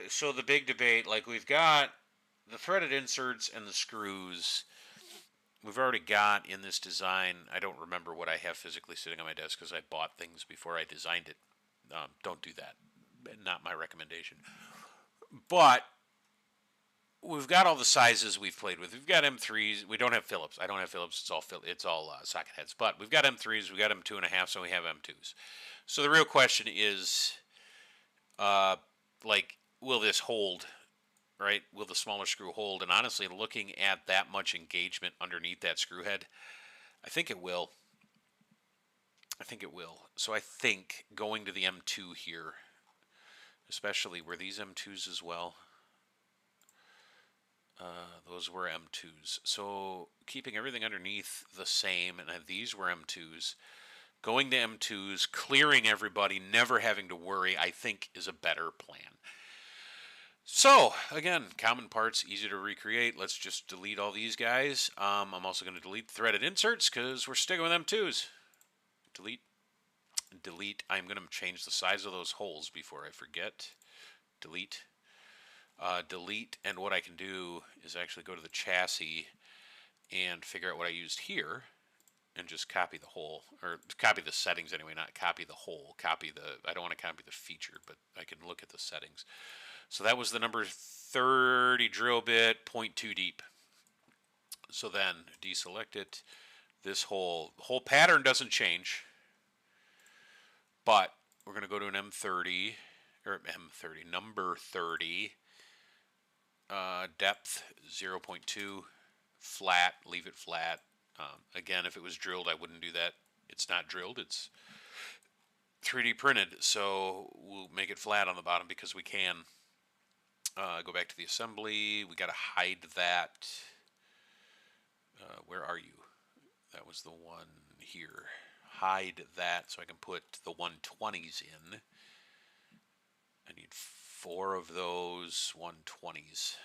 So the big debate, like, we've got the threaded inserts and the screws. we've already got in this design, I don't remember what I have physically sitting on my desk because I bought things before I designed it. Don't do that. Not my recommendation. But we've got all the sizes we've played with. We've got M3s. We don't have Phillips. I don't have Phillips. It's all socket heads. But we've got M3s. We've got M2.5s, so we have M2s. So the real question is, like, will this hold? Right? Will the smaller screw hold? And honestly, looking at that much engagement underneath that screw head, I think it will. I think it will. So I think going to the M2 here, especially were these M2s as well. Those were M2s. So keeping everything underneath the same, and these were M2s. Going to M2s, clearing everybody, never having to worry, I think is a better plan. So, again, common parts, easy to recreate. Let's just delete all these guys. I'm also going to delete threaded inserts because we're sticking with M2s. Delete. Delete. I'm going to change the size of those holes before I forget. Delete. Delete, and what I can do is actually go to the chassis and figure out what I used here and just copy the hole, or copy the settings anyway, not copy the hole. I don't want to copy the feature, but I can look at the settings. So that was the number 30 drill bit, 0.2 deep. So then deselect it. This whole pattern doesn't change, but we're going to go to an M30, or M30, number 30. Depth 0.2, flat, leave it flat. Again, if it was drilled, I wouldn't do that. It's not drilled, it's 3D printed, so we'll make it flat on the bottom because we can. Go back to the assembly. We got to hide that. Where are you? That was the one here. Hide that so I can put the 120s in. I need 4 of those 120s.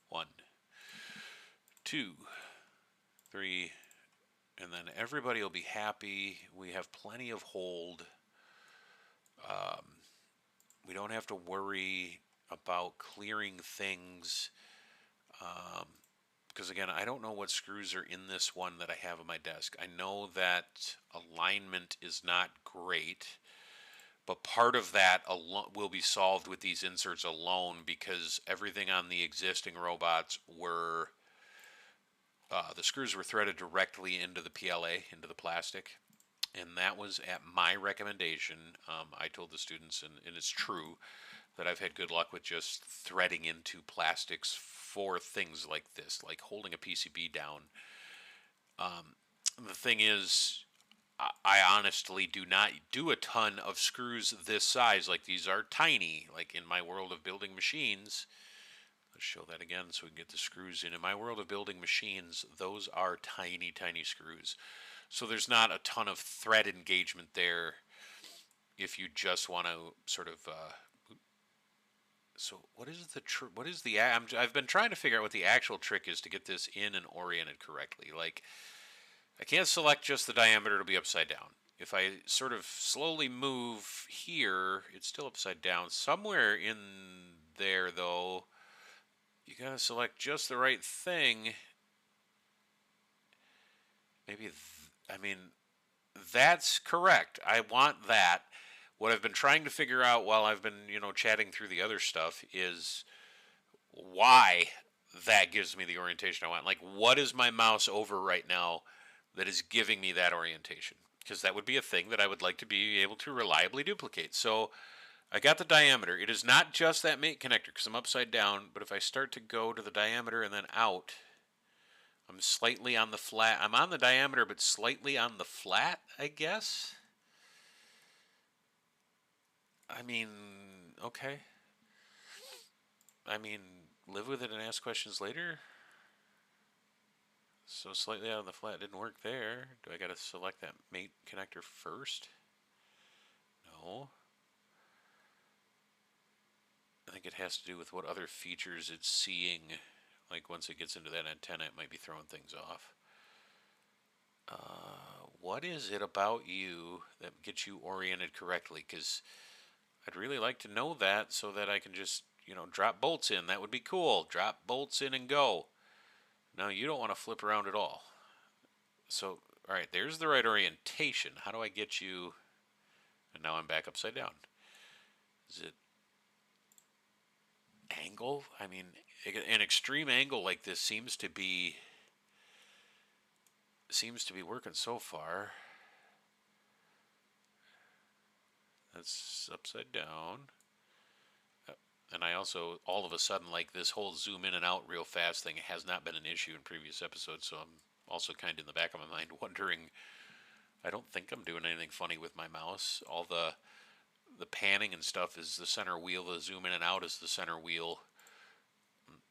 1, 2, 3, and then everybody will be happy. We have plenty of hold. We don't have to worry about clearing things. Because again, I don't know what screws are in this one that I have on my desk. I know that alignment is not great. But part of that will be solved with these inserts alone because everything on the existing robots were, the screws were threaded directly into the PLA, into the plastic. And that was at my recommendation. I told the students, and it's true, that I've had good luck with just threading into plastics for things like this, like holding a PCB down. The thing is, I honestly do not do a ton of screws this size. Like, these are tiny. Like, in my world of building machines, let's show that again so we can get the screws in. In my world of building machines, those are tiny, tiny screws. So there's not a ton of thread engagement there if you just want to sort of... so what is the... I've been trying to figure out what the actual trick is to get this in and oriented correctly. Like, I can't select just the diameter to be upside down. If I sort of slowly move here, it's still upside down. Somewhere in there, though, you gotta select just the right thing. Maybe, I mean, that's correct. I want that. What I've been trying to figure out while I've been, chatting through the other stuff is why that gives me the orientation I want. Like, what is my mouse over right now that is giving me that orientation? Because that would be a thing that I would like to be able to reliably duplicate. So I got the diameter. It is not just that mate connector because I'm upside down, but if I start to go to the diameter and then out, I'm slightly on the flat. I'm on the diameter, but slightly on the flat, I guess. I mean, okay. I mean, live with it and ask questions later. So slightly out of the flat didn't work there. Do I got to select that mate connector first? No. I think it has to do with what other features it's seeing. Like once it gets into that antenna, it might be throwing things off. What is it about you that gets you oriented correctly? Because I'd really like to know that so that I can just, drop bolts in. That would be cool. Drop bolts in and go. Now you don't want to flip around at all. So, all right, there's the right orientation. How do I get you? And now I'm back upside down. Is it angle? I mean, an extreme angle like this seems to be working so far. That's upside down. And I also, all of a sudden, like this whole zoom in and out real fast thing has not been an issue in previous episodes, so I'm also kind of in the back of my mind wondering, I don't think I'm doing anything funny with my mouse. All the panning and stuff is the center wheel, the zoom in and out is the center wheel.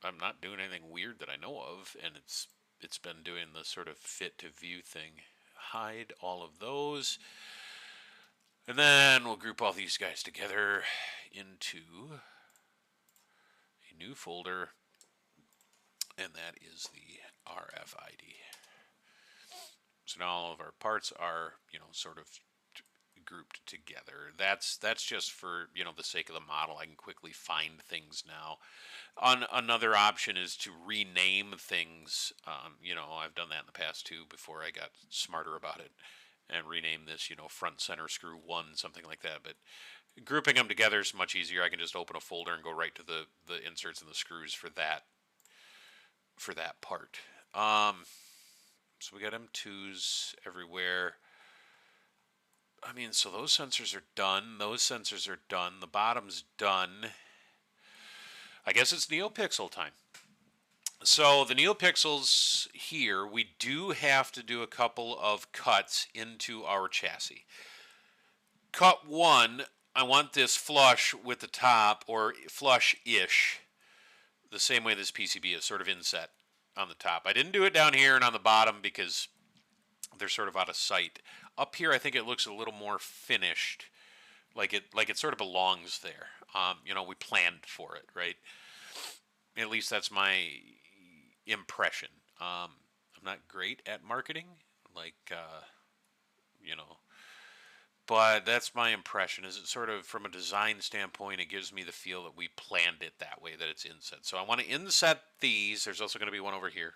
I'm not doing anything weird that I know of, and it's been doing the sort of fit to view thing. Hide all of those. And then we'll group all these guys together into a new folder, and that is the RFID. So now all of our parts are, sort of grouped together. That's just for, the sake of the model. I can quickly find things now. Another option is to rename things. I've done that in the past too before I got smarter about it, and rename this, front center screw 1, something like that. But grouping them together is much easier. I can just open a folder and go right to the inserts and the screws for that part. So we got M2s everywhere. I mean, so those sensors are done. Those sensors are done. The bottom's done. I guess it's NeoPixel time. So the NeoPixels here, we do have to do a couple of cuts into our chassis. Cut 1, I want this flush with the top, or flush-ish, the same way this PCB is sort of inset on the top. I didn't do it down here and on the bottom because they're sort of out of sight. Up here, I think it looks a little more finished, like it sort of belongs there. We planned for it, right? At least that's my impression. I'm not great at marketing, but that's my impression. Is it sort of, from a design standpoint, it gives me the feel that we planned it that way, that it's inset. So I want to inset these. There's also going to be one over here.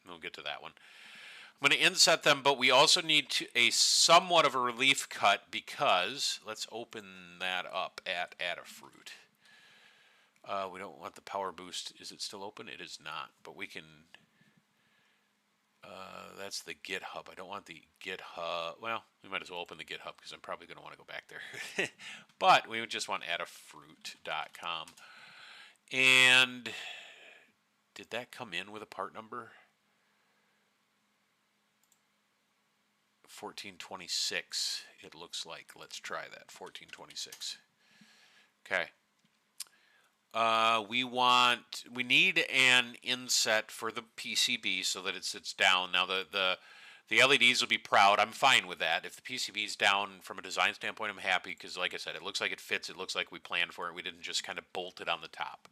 We'll get to that one. I'm going to inset them, but we also need a somewhat of a relief cut, because let's open that up at Adafruit. We don't want the power boost. Is it still open? It is not, but we can. That's the GitHub. I don't want the GitHub. Well, we might as well open the GitHub because I'm probably going to want to go back there. But we would just want adafruit.com. And did that come in with a part number? 1426, it looks like. Let's try that. 1426. Okay. We need an inset for the PCB so that it sits down. Now the LEDs will be proud. I'm fine with that. If the PCB's down from a design standpoint, I'm happy because, like I said, it looks like it fits. It looks like we planned for it. We didn't just kind of bolt it on the top.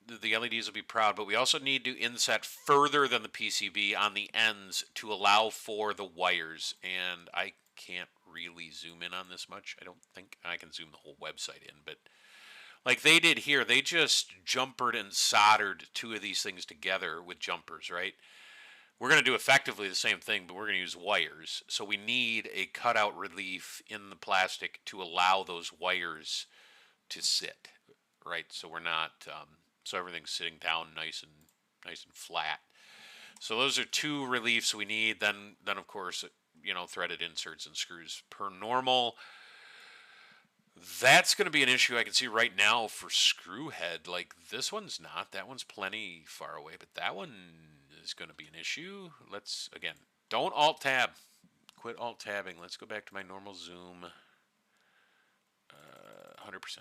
The LEDs will be proud, but we also need to inset further than the PCB on the ends to allow for the wires. And I can't really zoom in on this much. I don't think I can zoom the whole website in, but like they did here, they just jumpered and soldered 2 of these things together with jumpers, right? We're going to do effectively the same thing, but we're going to use wires. So we need a cutout relief in the plastic to allow those wires to sit, right? So we're not, so everything's sitting down nice and flat. So those are 2 reliefs we need. Then of course, threaded inserts and screws per normal. That's going to be an issue I can see right now for screw head. Like this one's not. That one's plenty far away, but that one is going to be an issue. Let's, again, don't alt tab. Quit alt tabbing. Let's go back to my normal zoom. 100%.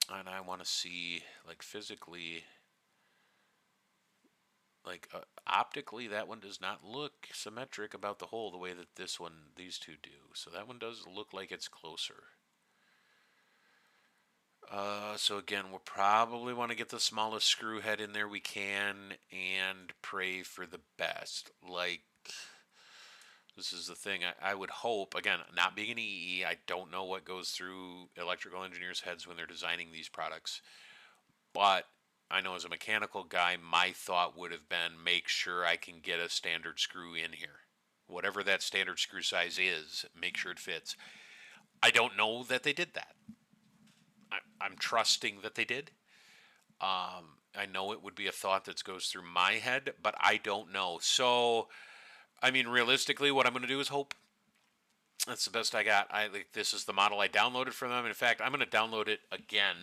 And I want to see, like, physically, like, optically, that one does not look symmetric about the hole the way that these 2 do. So that one does look like it's closer. So again, we'll probably want to get the smallest screw head in there we can and pray for the best. Like, this is the thing. I would hope, again, not being an EE, I don't know what goes through electrical engineers' heads when they're designing these products. But I know as a mechanical guy, my thought would have been make sure I can get a standard screw in here. Whatever that standard screw size is, make sure it fits. I don't know that they did that. I'm trusting that they did. I know it would be a thought that goes through my head, but I don't know. So, I mean, realistically, what I'm going to do is hope. That's the best I got. This is the model I downloaded from them. In fact, I'm going to download it again.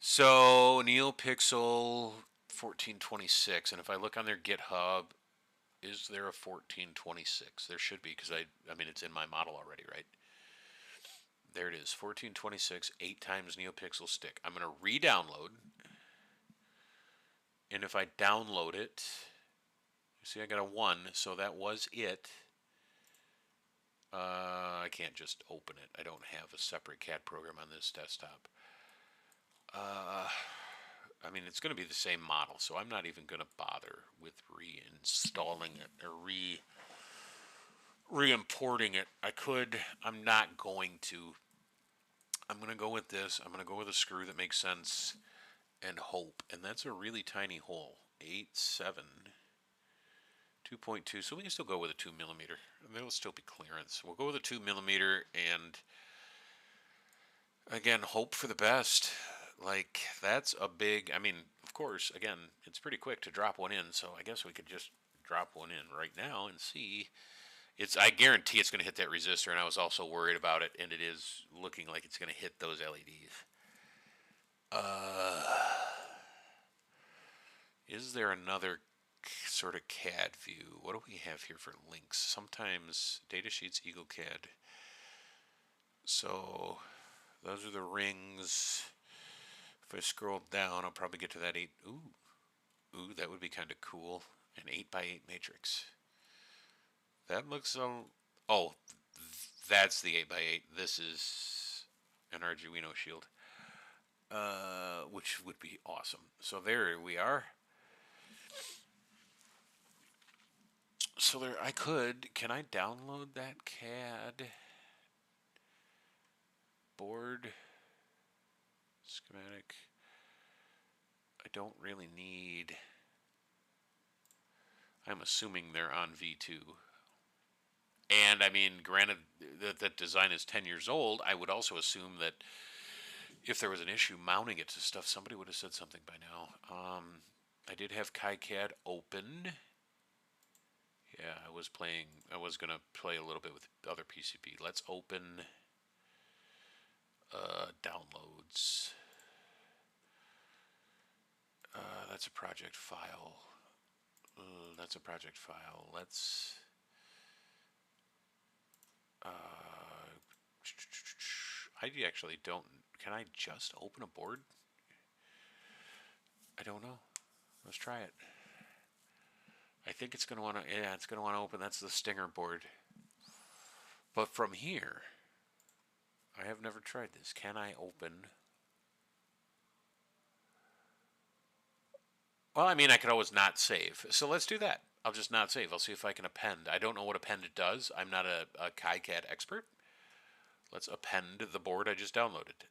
So, NeoPixel 1426, and if I look on their GitHub, is there a 1426? There should be, because I mean, it's in my model already, right? There it is, 1426, 8 times NeoPixel stick. I'm going to re-download, and if I download it, you see I got a 1, so that was it. I can't just open it. I don't have a separate CAD program on this desktop. I mean, it's going to be the same model, so I'm not even going to bother with reinstalling it or re-importing it. I could. I'm not going to. I'm going to go with this. I'm going to go with a screw that makes sense and hope. And that's a really tiny hole. 8.7. 2.2. So we can still go with a 2 millimeter. And there'll still be clearance. We'll go with a 2 millimeter and again, hope for the best. Like, that's a big, I mean, of course, again, it's pretty quick to drop one in, so I guess we could just drop one in right now and see. I guarantee it's going to hit that resistor, and I was also worried about it, and it is looking like it's going to hit those LEDs. Is there another sort of CAD view? What do we have here for links? Sometimes datasheets, EagleCAD. So those are the rings. If I scroll down, I'll probably get to that 8. Ooh, that would be kind of cool. An 8x8 matrix. That looks oh, that's the 8x8. This is an Arduino shield, which would be awesome. So there we are. So there, can I download that CAD board schematic? I don't really need, I'm assuming they're on V2. And I mean, granted that design is 10 years old, I would also assume that if there was an issue mounting it to stuff, somebody would have said something by now. I did have KiCad open. Yeah, I was going to play a little bit with other PCB. Let's open downloads. That's a project file. That's a project file. Let's I actually don't. Can I just open a board? I don't know. Let's try it. I think it's going to want to, yeah, it's going to want to open. That's the Stinger board. But from here, I have never tried this. Can I open? Well, I mean, I could always not save. So let's do that. I'll just not save. I'll see if I can append. I don't know what append does. I'm not a KiCad expert. Let's append the board I just downloaded.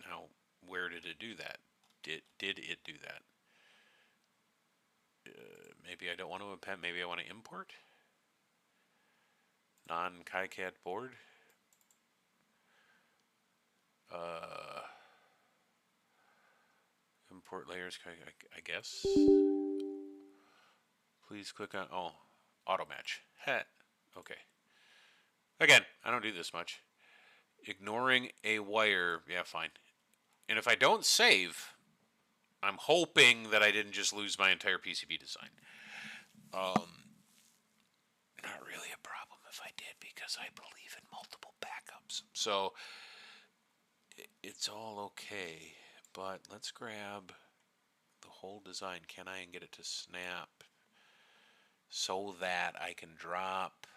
Now, where did it do that? Did it do that? Maybe I don't want to append. Maybe I want to import. Non-KiCad board. Import layers, I guess. Please click on, auto match. Okay. Again, I don't do this much. Ignoring a wire, yeah, fine. And if I don't save, I'm hoping that I didn't just lose my entire PCB design. Not really a problem if I did, because I believe in multiple backups. So it's all okay. But let's grab the whole design. Can I get it to snap so that I can drop?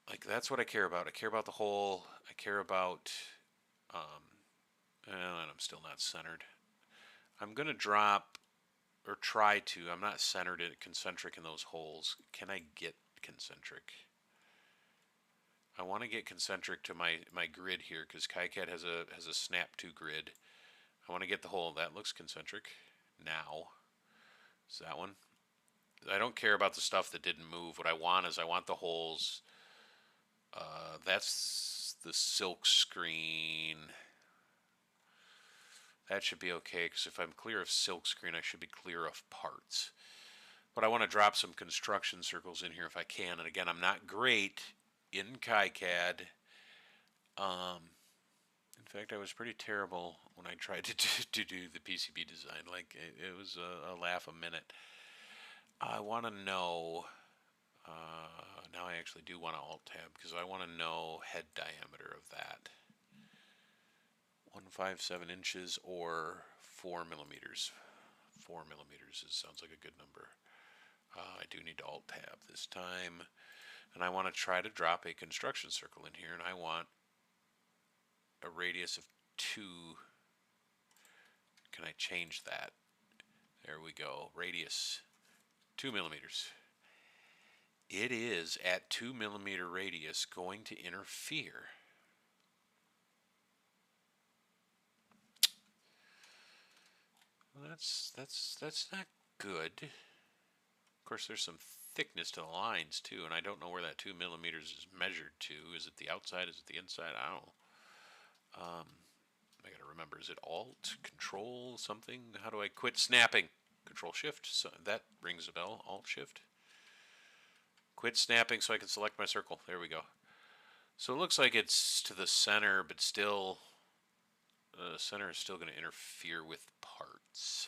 Like, that's what I care about. I care about the whole. I care about, and I'm still not centered. I'm going to drop, or try to. I'm not centered at concentric in those holes. Can I get concentric? I want to get concentric to my grid here because KiCad has a snap to grid. I want to get the whole. That looks concentric. Now, is that one? I don't care about the stuff that didn't move. What I want is I want the holes. That's the silk screen. That should be okay because if I'm clear of silk screen, I should be clear of parts. But I want to drop some construction circles in here if I can. And again, I'm not great in KiCad. In fact, I was pretty terrible when I tried to do the PCB design. Like, it was a laugh a minute. I want to know, now I actually do want to Alt-Tab because I want to know head diameter of that. 157 inches or 4 millimeters. 4 millimeters sounds like a good number. I do need to Alt-Tab this time. And I want to try to drop a construction circle in here, and I want a radius of 2. Can I change that? There we go. Radius 2 millimeters. It is at 2 millimeter radius going to interfere. Well, that's not good. Of course, there's some thickness to the lines too, and I don't know where that 2 millimeters is measured to. Is it the outside? Is it the inside? I don't know. I gotta remember. Is it Alt, Control, something? How do I quit snapping? Control Shift. So that rings a bell. Alt Shift. Quit snapping so I can select my circle. There we go. So it looks like it's to the center, but still, the center is still going to interfere with parts.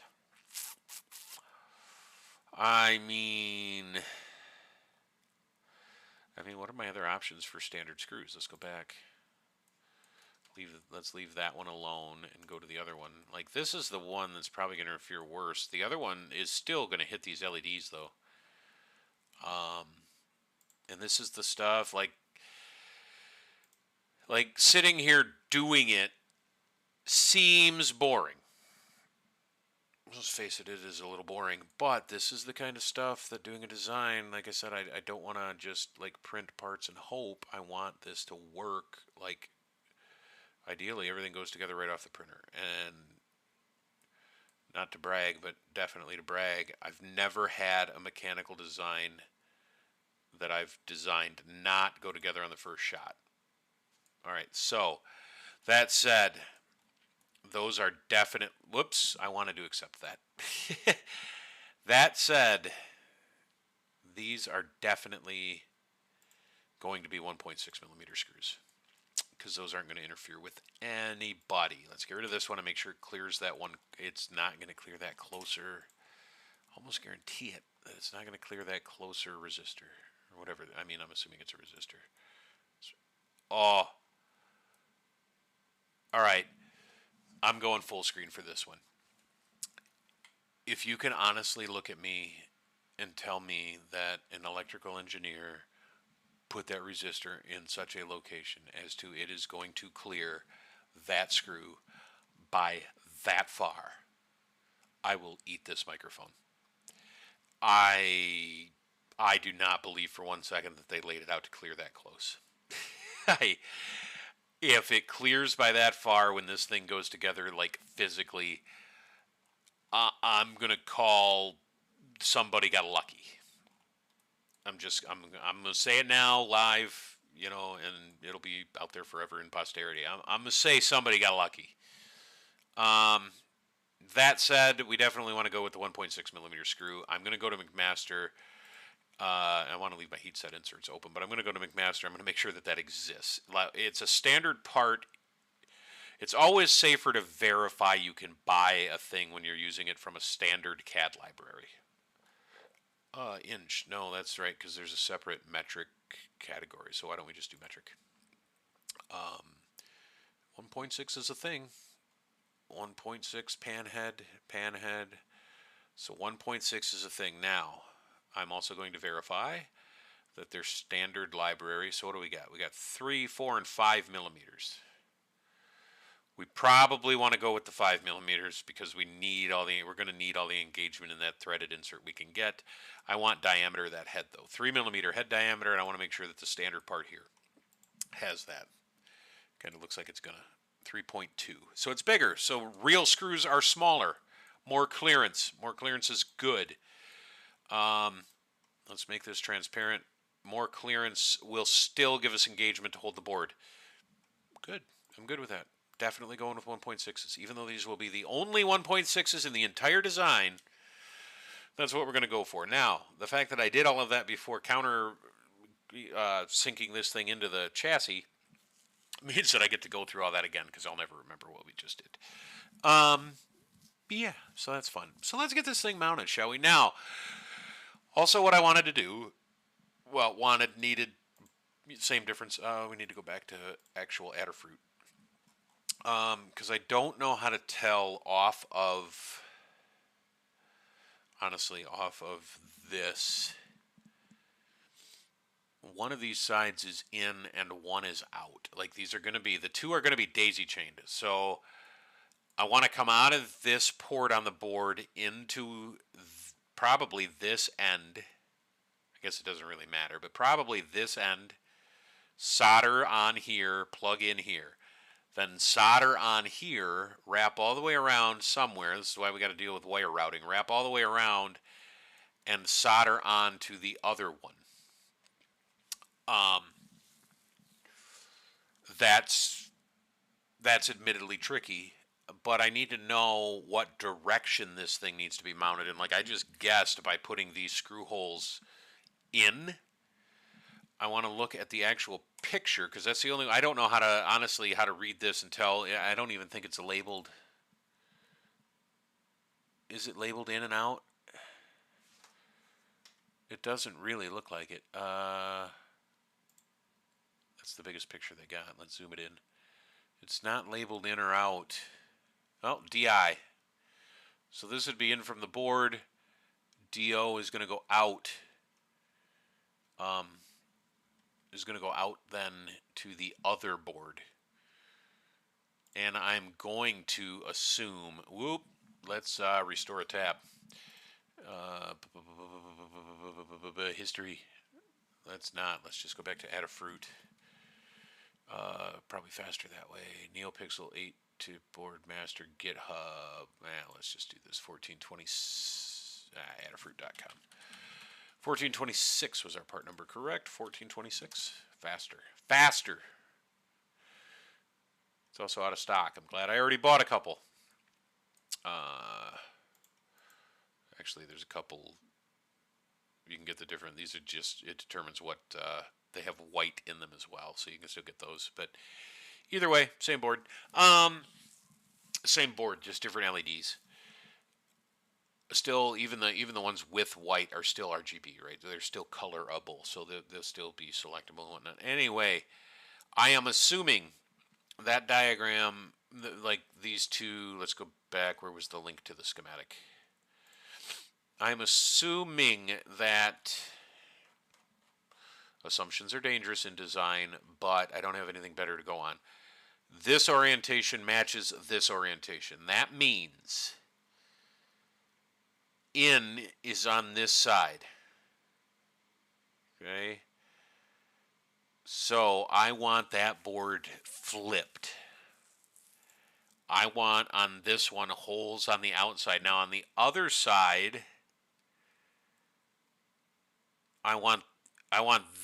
I mean, what are my other options for standard screws? Let's go back. Let's leave that one alone and go to the other one. Like, this is the one that's probably going to interfere worse. The other one is still going to hit these LEDs, though. And this is the stuff, like sitting here doing it seems boring. Let's face it, it is a little boring. But this is the kind of stuff that doing a design, like I said, I don't want to just, like, print parts and hope. I want this to work, like, ideally, everything goes together right off the printer. And not to brag, but definitely to brag, I've never had a mechanical design that I've designed not go together on the first shot. All right, so that said, those are definite. Whoops, I wanted to accept that. That said, these are definitely going to be 1.6 millimeter screws, because those aren't going to interfere with anybody. Let's get rid of this one and make sure it clears that one. It's not going to clear that closer. Almost guarantee it that it's not going to clear that closer resistor or whatever. I'm assuming it's a resistor. Oh. All right. I'm going full screen for this one. If you can honestly look at me and tell me that an electrical engineer put that resistor in such a location as to it is going to clear that screw by that far, I will eat this microphone. I do not believe for 1 second that they laid it out to clear that close. If it clears by that far when this thing goes together, like, physically, I'm gonna call somebody got lucky. I'm gonna say it now live, and it'll be out there forever in posterity. I'm gonna say somebody got lucky. That said, we definitely want to go with the 1.6 millimeter screw. I'm gonna go to McMaster. I want to leave my heat set inserts open, but I'm going to go to McMaster. I'm going to make sure that exists. It's a standard part. It's always safer to verify you can buy a thing when you're using it from a standard CAD library. Inch. No, that's right, because there's a separate metric category. So why don't we just do metric? 1.6 is a thing. 1.6 panhead. So 1.6 is a thing. Now, I'm also going to verify that there's standard library. So what do we got? We got 3, 4, and 5 millimeters. We probably want to go with the 5 millimeters because we're going to need all the engagement in that threaded insert we can get. I want diameter of that head though. 3 millimeter head diameter, and I want to make sure that's the standard part here. has that. Kind of looks like it's going to 3.2. So it's bigger. So real screws are smaller. More clearance. More clearance is good. Let's make this transparent. More clearance will still give us engagement to hold the board. Good. I'm good with that. Definitely going with 1.6s. Even though these will be the only 1.6s in the entire design, that's what we're going to go for. Now, the fact that I did all of that before counter syncing this thing into the chassis means that I get to go through all that again because I'll never remember what we just did. Yeah, so that's fun. So let's get this thing mounted, shall we? Now, also what I wanted to do, well, needed, same difference. We need to go back to actual Adafruit. Because I don't know how to tell honestly, off of this. One of these sides is in and one is out. Like these are going to be, the two are going to be daisy chained. So I want to come out of this port on the board into probably this end. I guess it doesn't really matter, but probably this end. Solder on here, plug in here. Then solder on here, wrap all the way around somewhere. This is why we got to deal with wire routing. Wrap all the way around and solder on to the other one. That's admittedly tricky, but I need to know what direction this thing needs to be mounted in. Like I just guessed by putting these screw holes in. I want to look at the actual picture because that's the only. I don't know how to honestly how to read this and tell. I don't even think it's labeled. Is it labeled in and out? It doesn't really look like it. That's the biggest picture they got. Let's zoom it in. It's not labeled in or out. Oh, DI. So this would be in from the board. DO is going to go out. Is going to go out then to the other board. And I'm going to assume, let's restore a tab. History. Let's just go back to Adafruit. Probably faster that way. NeoPixel 8 to board master GitHub. Let's just do this. 1420 Adafruit.com. 1426 was our part number, correct? 1426. Faster. It's also out of stock. I'm glad I already bought a couple. Actually, there's a couple. You can get the different. These are just, it determines what, they have white in them as well, so you can still get those. But either way, same board. Same board, just different LEDs. Still, even the ones with white are still RGB, right? They're still colorable, so they'll still be selectable and whatnot. Anyway, I am assuming that diagram, like these two, let's go back. Where was the link to the schematic? I'm assuming that assumptions are dangerous in design, but I don't have anything better to go on. This orientation matches this orientation. That means in is on this side. Okay? So I want that board flipped. I want on this one holes on the outside. Now on the other side, I want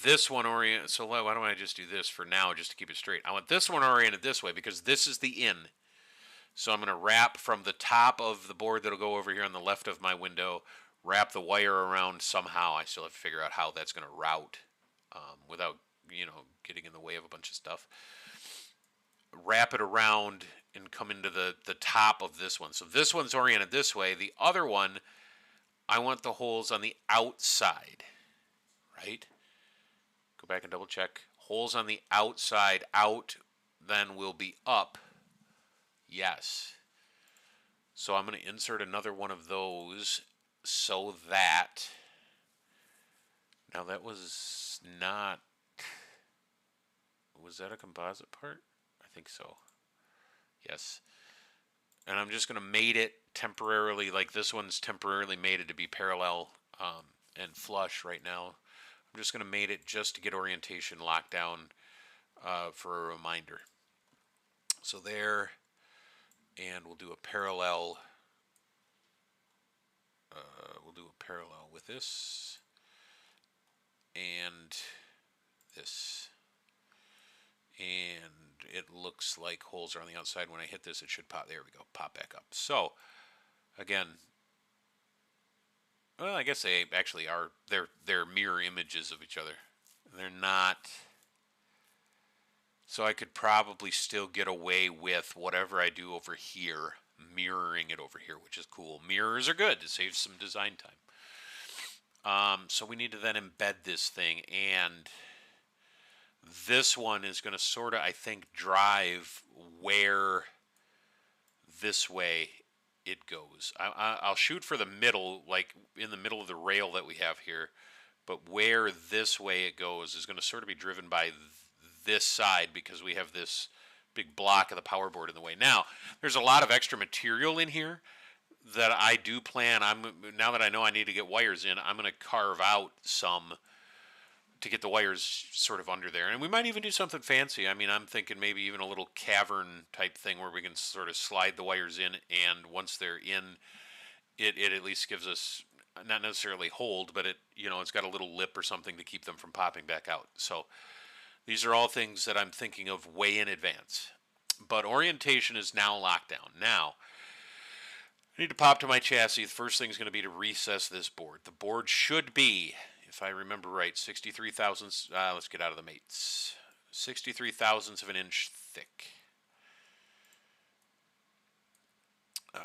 this one oriented. So why don't I just do this for now just to keep it straight? I want this one oriented this way because this is the in. So I'm going to wrap from the top of the board that'll go over here on the left of my window, wrap the wire around somehow. I still have to figure out how that's going to route without, getting in the way of a bunch of stuff. Wrap it around and come into the top of this one. So this one's oriented this way. The other one, I want the holes on the outside, right? Go back and double check. Holes on the outside, out then will be up. Yes. So I'm going to insert another one of those so that, now that was not, was that a composite part? I think so. Yes. And I'm just going to mate it temporarily, like this one's temporarily mated to be parallel and flush right now. I'm just going to mate it just to get orientation locked down for a reminder. So there, and we'll do a parallel. We'll do a parallel with this and this. And it looks like holes are on the outside. When I hit this, it should pop. There we go. Pop back up. So, again, well, I guess they actually are. They're mirror images of each other. They're not. So I could probably still get away with whatever I do over here, mirroring it over here, which is cool. Mirrors are good to save some design time. So we need to then embed this thing, and this one is going to sort of, I think, drive where this way it goes. I'll shoot for the middle, like in the middle of the rail that we have here, but where this way it goes is going to sort of be driven by this side because we have this big block of the power board in the way. Now, there's a lot of extra material in here that I do plan. Now that I know I need to get wires in, I'm going to carve out some to get the wires sort of under there. And we might even do something fancy. I mean, I'm thinking maybe even a little cavern type thing where we can sort of slide the wires in, and once they're in, it at least gives us not necessarily hold, but it's got a little lip or something to keep them from popping back out. So these are all things that I'm thinking of way in advance. But orientation is now locked down. Now, I need to pop to my chassis. The first thing is going to be to recess this board. The board should be, if I remember right, 63 thousandths. Let's get out of the mates. 63 thousandths of an inch thick.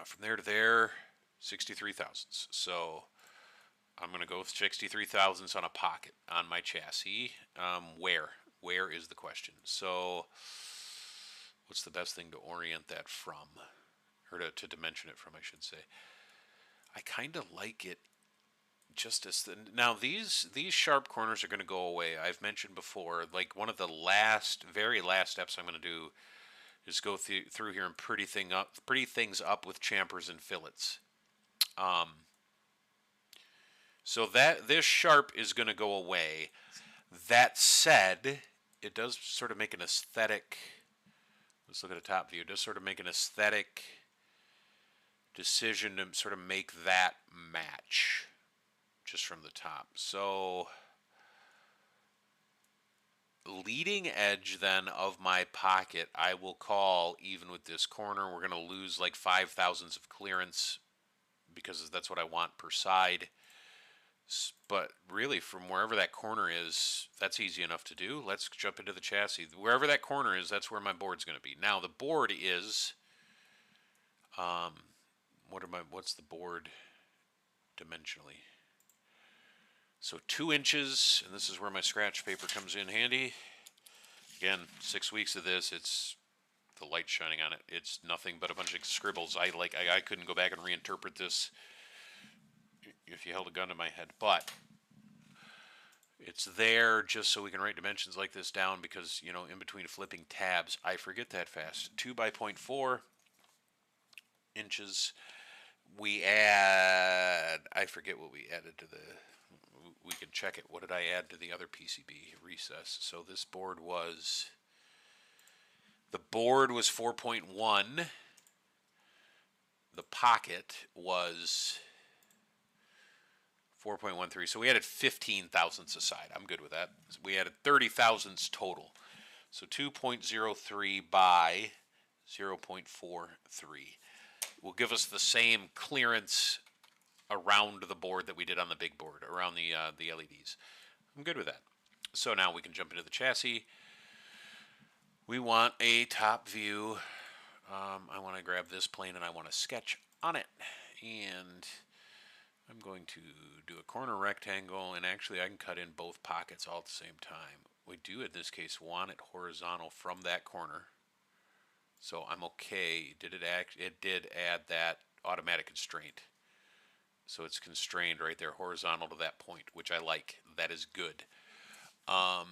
From there to there, 63 thousandths. So I'm going to go with 63 thousandths on a pocket on my chassis. Where? Where is the question? So what's the best thing to orient that from? Or to dimension it from, I should say. I kind of like it just as now these sharp corners are going to go away. I've mentioned before, like one of the very last steps I'm going to do is go through here and pretty things up with champers and fillets. So that this sharp is going to go away. That said, it does sort of make an aesthetic. Let's look at a top view. It does sort of make an aesthetic decision to sort of make that match just from the top. So leading edge then of my pocket, I will call even with this corner. We're going to lose like 5 thousandths of clearance because that's what I want per side. But really, from wherever that corner is, that's easy enough to do. Let's jump into the chassis. Wherever that corner is, that's where my board's going to be. Now, the board is, what's the board dimensionally? So 2 inches, and this is where my scratch paper comes in handy. Again, 6 weeks of this, it's the light shining on it. It's nothing but a bunch of scribbles. I couldn't go back and reinterpret this if you held a gun to my head, but it's there just so we can write dimensions like this down because, in between flipping tabs, I forget that fast. 2 by 0.4 inches. We add, I forget what we added to we can check it. What did I add to the other PCB recess? So this board was, the board was 4.1. The pocket was 4.13. So we added 15 thousandths aside. I'm good with that. So we added 30 thousandths total. So 2.03 by 0.43 will give us the same clearance around the board that we did on the big board, around the LEDs. I'm good with that. So now we can jump into the chassis. We want a top view. I want to grab this plane and I want to sketch on it. And I'm going to do a corner rectangle, and actually I can cut in both pockets all at the same time. We do, in this case, want it horizontal from that corner. So I'm okay. It did add that automatic constraint. So it's constrained right there, horizontal to that point, which I like. That is good. Now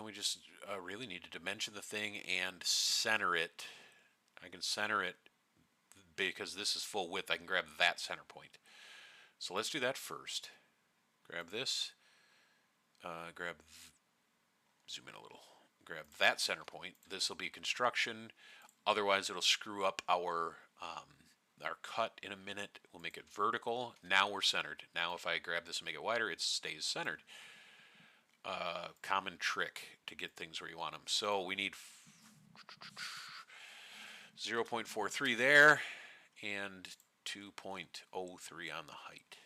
we just really need to dimension the thing and center it. I can center it because this is full width. I can grab that center point. So let's do that first. Grab this. Zoom in a little. grab that center point. This will be construction. Otherwise, it'll screw up our cut in a minute. We'll make it vertical. Now we're centered. Now if I grab this and make it wider, it stays centered. Common trick to get things where you want them. So we need 0.43 there and 2.03 on the height.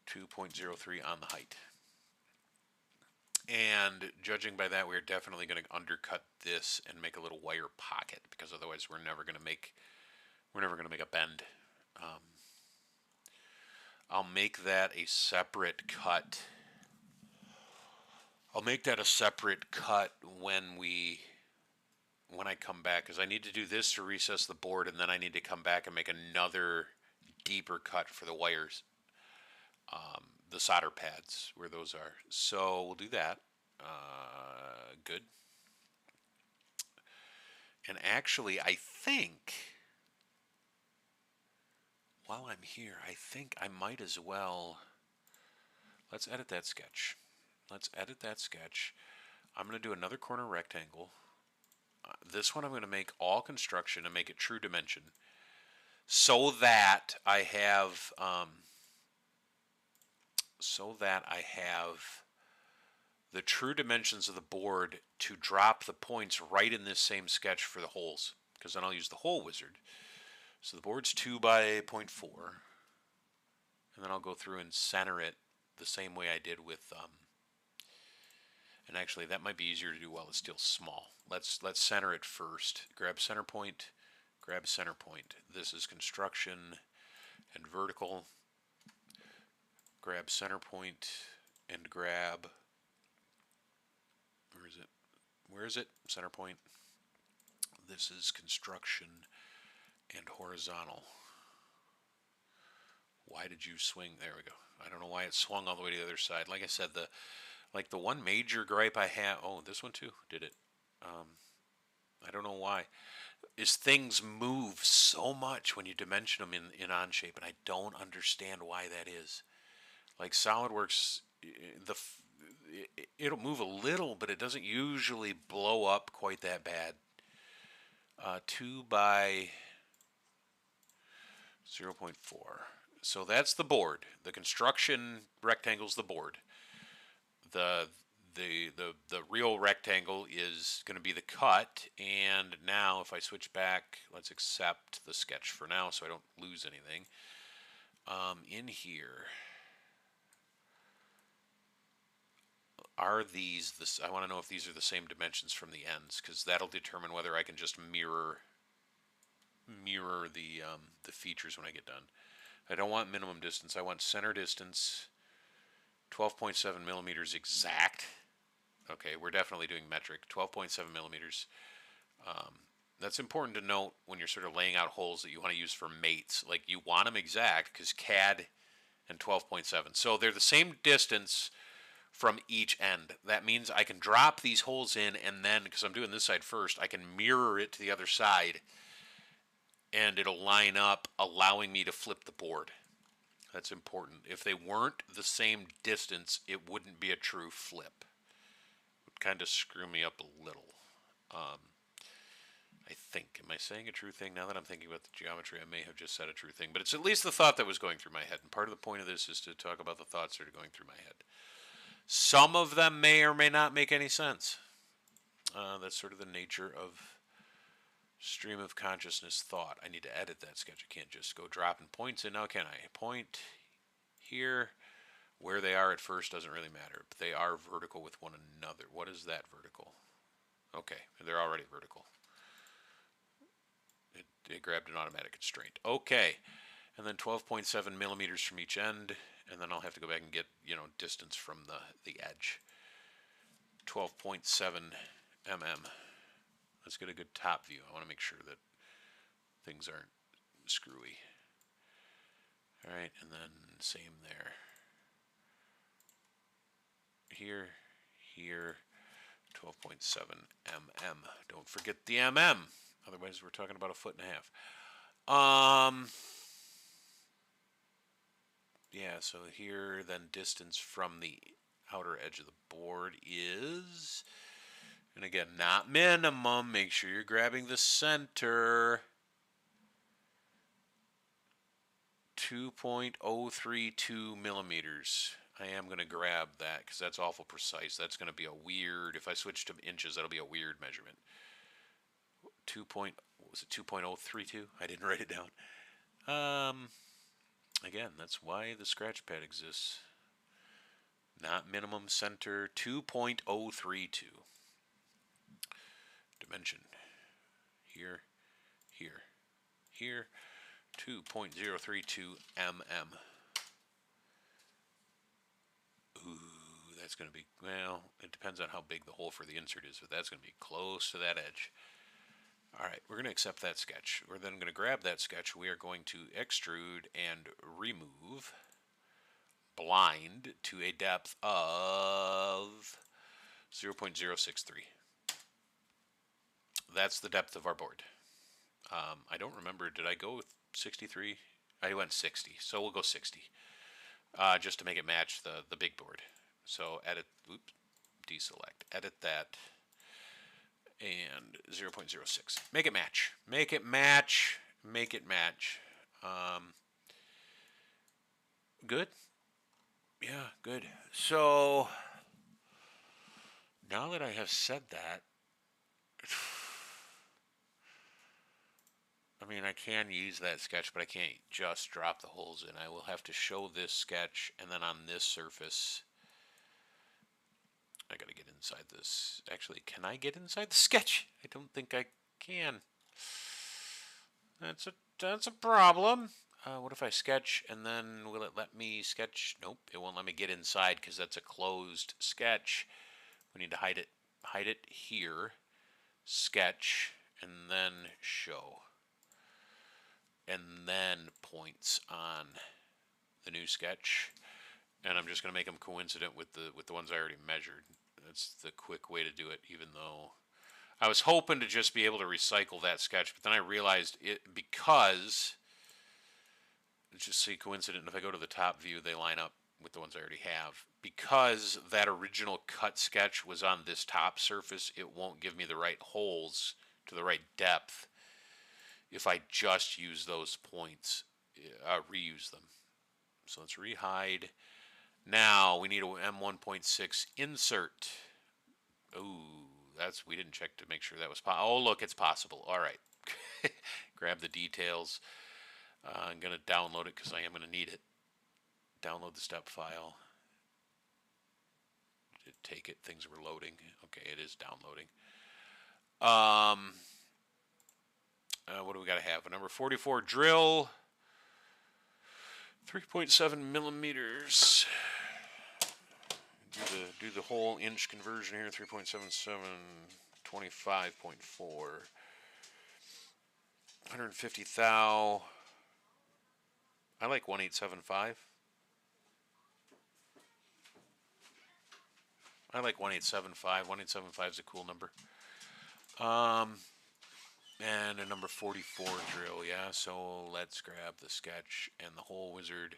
2.03 on the height. And judging by that, we're definitely going to undercut this and make a little wire pocket, because otherwise we're never going to make a bend. I'll make that a separate cut. I'll make that a separate cut when I come back, because I need to do this to recess the board, and then I need to come back and make another deeper cut for the wires. The solder pads, where those are. So we'll do that. Good. And actually, I think, while I'm here, I think I might as well, let's edit that sketch. Let's edit that sketch. I'm going to do another corner rectangle. This one I'm going to make all construction and make it true dimension, so that I have the true dimensions of the board to drop the points right in this same sketch for the holes, because then I'll use the hole wizard. So the board's 2 by 0.4, and then I'll go through and center it the same way I did with and actually that might be easier to do while it's still small. Let's center it first. Grab center point, grab center point. This is construction and vertical. Grab center point and grab, where is it? Center point. This is construction and horizontal. Why did you swing? There we go. I don't know why it swung all the way to the other side. Like I said, the one major gripe I have, oh, this one too did it. I don't know why, is things move so much when you dimension them in Onshape, and I don't understand why that is. Like SolidWorks, it'll move a little, but it doesn't usually blow up quite that bad. 2 by 0.4. So that's the board. The construction rectangle's the board. The real rectangle is going to be the cut. And now if I switch back, let's accept the sketch for now so I don't lose anything. In here, are these this? I want to know if these are the same dimensions from the ends, because that'll determine whether I can just mirror the features when I get done. I don't want minimum distance. I want center distance, 12.7 millimeters exact. Okay, we're definitely doing metric, 12.7 millimeters. That's important to note when you're sort of laying out holes that you want to use for mates. Like, you want them exact, because CAD and 12.7. So they're the same distance from each end. That means I can drop these holes in, and then, because I'm doing this side first, I can mirror it to the other side, and it'll line up, allowing me to flip the board. That's important. If they weren't the same distance, it wouldn't be a true flip. It would kind of screw me up a little. I think. Am I saying a true thing? Now that I'm thinking about the geometry, I may have just said a true thing. But it's at least the thought that was going through my head. And part of the point of this is to talk about the thoughts that are going through my head. Some of them may or may not make any sense. That's sort of the nature of stream of consciousness thought. I need to edit that sketch. I can't just go dropping points in now, can I? Point here. Where they are at first doesn't really matter. But they are vertical with one another. What is that vertical? Okay, they're already vertical. It grabbed an automatic constraint. Okay, and then 12.7 millimeters from each end, and then I'll have to go back and get, distance from the edge. 12.7 mm. Let's get a good top view. I want to make sure that things aren't screwy. All right, and then same there. Here, 12.7 mm. Don't forget the mm. Otherwise, we're talking about 1.5 feet. Yeah, so here, then distance from the outer edge of the board is, and again, not minimum, make sure you're grabbing the center, 2.032 millimeters. I am going to grab that because that's awful precise. That's going to be a weird, if I switch to inches, that'll be a weird measurement. 2. Was it 2.032? I didn't write it down. Again, that's why the scratch pad exists. Not minimum center, 2.032. Dimension. Here, here, here. 2.032 mm. Ooh, that's going to be, well, it depends on how big the hole for the insert is, but that's going to be close to that edge. All right, we're going to accept that sketch. We're then going to grab that sketch. We are going to extrude and remove blind to a depth of 0.063. That's the depth of our board. I don't remember, did I go with 63? I went 60, so we'll go 60, just to make it match the big board. So edit, oops, deselect, edit that, and 0.06. Make it match. Make it match. Make it match. Good? Yeah, good. So, now that I have said that, I mean, I can use that sketch, but I can't just drop the holes in. I will have to show this sketch, and then on this surface, I gotta get inside this. Actually, can I get inside the sketch? I don't think I can. That's a problem. What if I sketch, and then will it let me sketch? Nope, it won't let me get inside because that's a closed sketch. We need to hide it. Hide it here. Sketch, and then show. And then points on the new sketch, and I'm just going to make them coincident with the ones I already measured. That's the quick way to do it, even though I was hoping to just be able to recycle that sketch, but then I realized it, because just see coincident, if I go to the top view, they line up with the ones I already have. Because that original cut sketch was on this top surface, it won't give me the right holes to the right depth if I just use those points, reuse them. So let's rehide. Now we need a M1.6 insert. Ooh, we didn't check to make sure that was possible. Oh, look, it's possible. All right. Grab the details. I'm going to download it because I am going to need it. Download the step file. Did it take it? Things were loading. Okay, it is downloading. What do we got to have? A number 44 drill, 3.7 millimeters. Do the whole inch conversion here. 3.77, 25.4, 150 thou. I like 1875. I like 1875. 1875 is a cool number. And a number 44 drill, yeah. So let's grab the sketch and the hole wizard.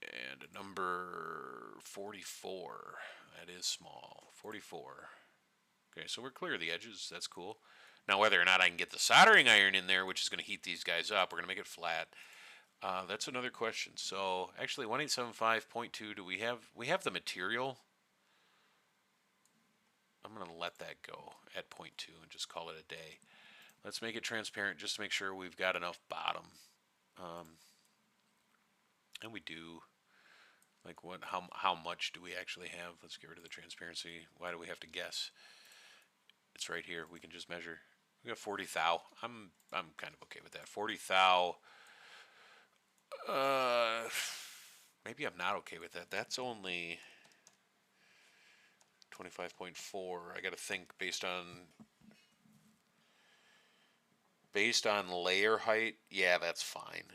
And a number 44. That is small. 44. Okay, so we're clear of the edges. That's cool. Now, whether or not I can get the soldering iron in there, which is going to heat these guys up, we're going to make it flat. That's another question. So, actually, 1875.2, do we have the material? I'm going to let that go at 0.2 and just call it a day. Let's make it transparent just to make sure we've got enough bottom. And we do. Like what? How much do we actually have? Let's get rid of the transparency. Why do we have to guess? It's right here. We can just measure. We got 40 thou. I'm kind of okay with that. 40 thou. Maybe I'm not okay with that. That's only 25.4. I got to think based on layer height. Yeah, that's fine.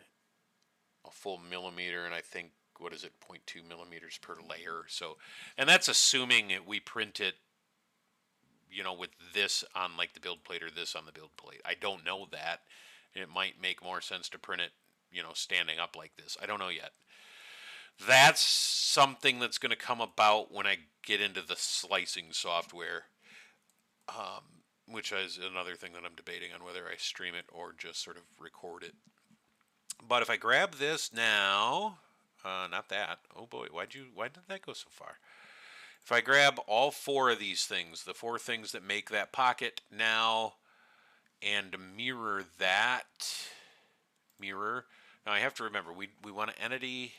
A full millimeter, and I think, what is it, 0.2 millimeters per layer. So, and that's assuming we print it, with this on like the build plate or this on the build plate. I don't know that. It might make more sense to print it, standing up like this. I don't know yet. That's something that's going to come about when I get into the slicing software, which is another thing that I'm debating on whether I stream it or just sort of record it. But if I grab this now, not that. Oh boy, why did that go so far? If I grab all four of these things, the four things that make that pocket now, and mirror that mirror. Now I have to remember we want an entity.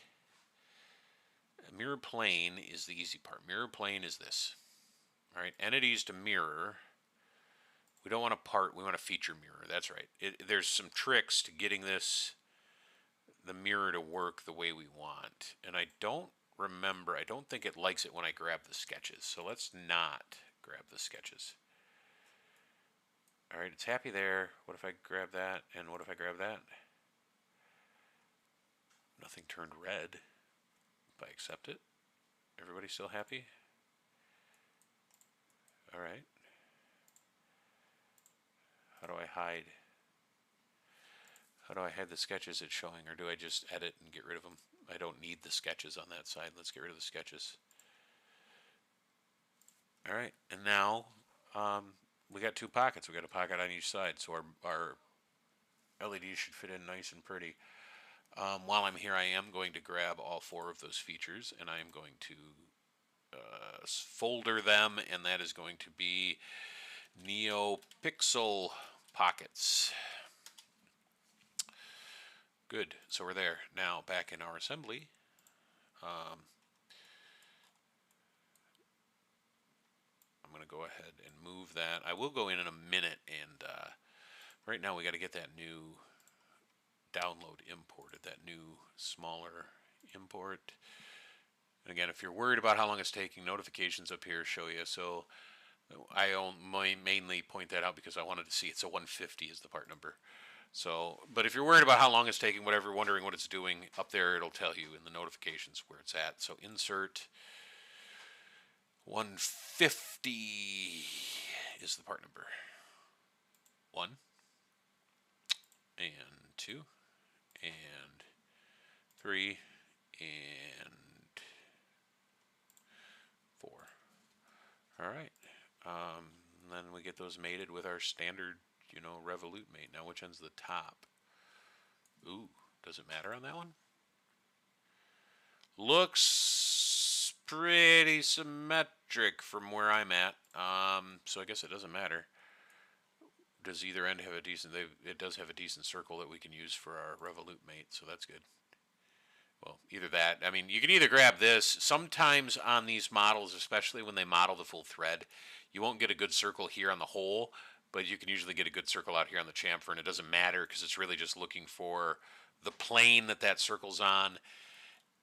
Mirror plane is the easy part. Mirror plane is this. All right, entities to mirror. We don't want a part. We want a feature mirror. That's right. There's some tricks to getting the mirror to work the way we want, and I don't remember. I don't think it likes it when I grab the sketches. So let's not grab the sketches. All right, it's happy there. What if I grab that? And what if I grab that? Nothing turned red. If I accept it, everybody still happy? All right. How do I hide? How do I hide the sketches it's showing, or do I just edit and get rid of them? I don't need the sketches on that side. Let's get rid of the sketches. All right, and now we got two pockets. We got a pocket on each side, so our LEDs should fit in nice and pretty. While I'm here, I am going to grab all four of those features, and I am going to folder them, and that is going to be NeoPixel pockets. Good, so we're there. Now back in our assembly. I'm going to go ahead and move that. I will go in a minute, and right now we got to get that new download imported, that new smaller import. And again, if you're worried about how long it's taking, notifications up here show you. So I mainly point that out because I wanted to see it's a 150 is the part number. So, but if you're worried about how long it's taking, whatever, wondering what it's doing, up there it'll tell you in the notifications where it's at. So insert 150 is the part number. 1 and 2 and 3 and 4. All right. Then we get those mated with our standard, Revolute mate. Now, which one's the top? Ooh, does it matter on that one? Looks pretty symmetric from where I'm at. So I guess it doesn't matter. Does either end have a decent? It does have a decent circle that we can use for our Revolute mate, so that's good. Well, either that. I mean, you can either grab this. Sometimes on these models, especially when they model the full thread, you won't get a good circle here on the hole, but you can usually get a good circle out here on the chamfer, and it doesn't matter because it's really just looking for the plane that circle's on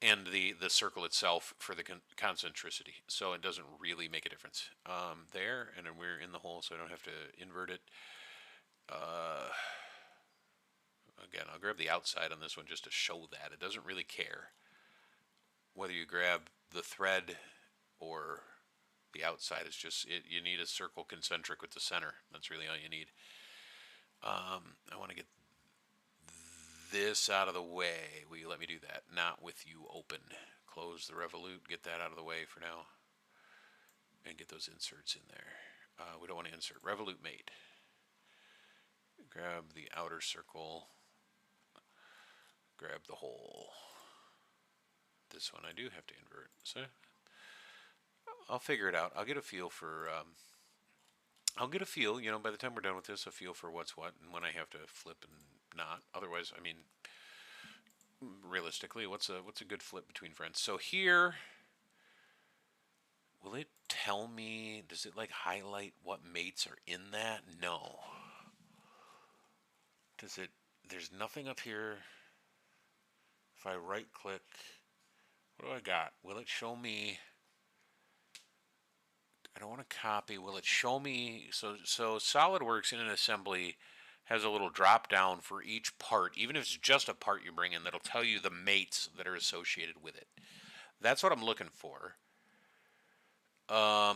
and the circle itself for the concentricity. So it doesn't really make a difference. There, and then we're in the hole, so I don't have to invert it. Again, I'll grab the outside on this one just to show that. It doesn't really care whether you grab the thread or the outside. It's just, you need a circle concentric with the center. That's really all you need. I want to get this out of the way. Will you let me do that? Not with you open. Close the Revolute, get that out of the way for now, and get those inserts in there. We don't want to insert Revolute mate. Grab the outer circle. Grab the hole. This one I do have to invert. So I'll figure it out. I'll get a feel for, by the time we're done with this, a feel for what's what and when I have to flip and not. Otherwise, I mean, realistically, what's a good flip between friends? So here, will it tell me, does it like highlight what mates are in that? No. Does it, there's nothing up here. If I right click, what do I got? Will it show me, I don't want to copy, will it show me, so SolidWorks in an assembly has a little drop down for each part, even if it's just a part you bring in, that'll tell you the mates that are associated with it. That's what I'm looking for. I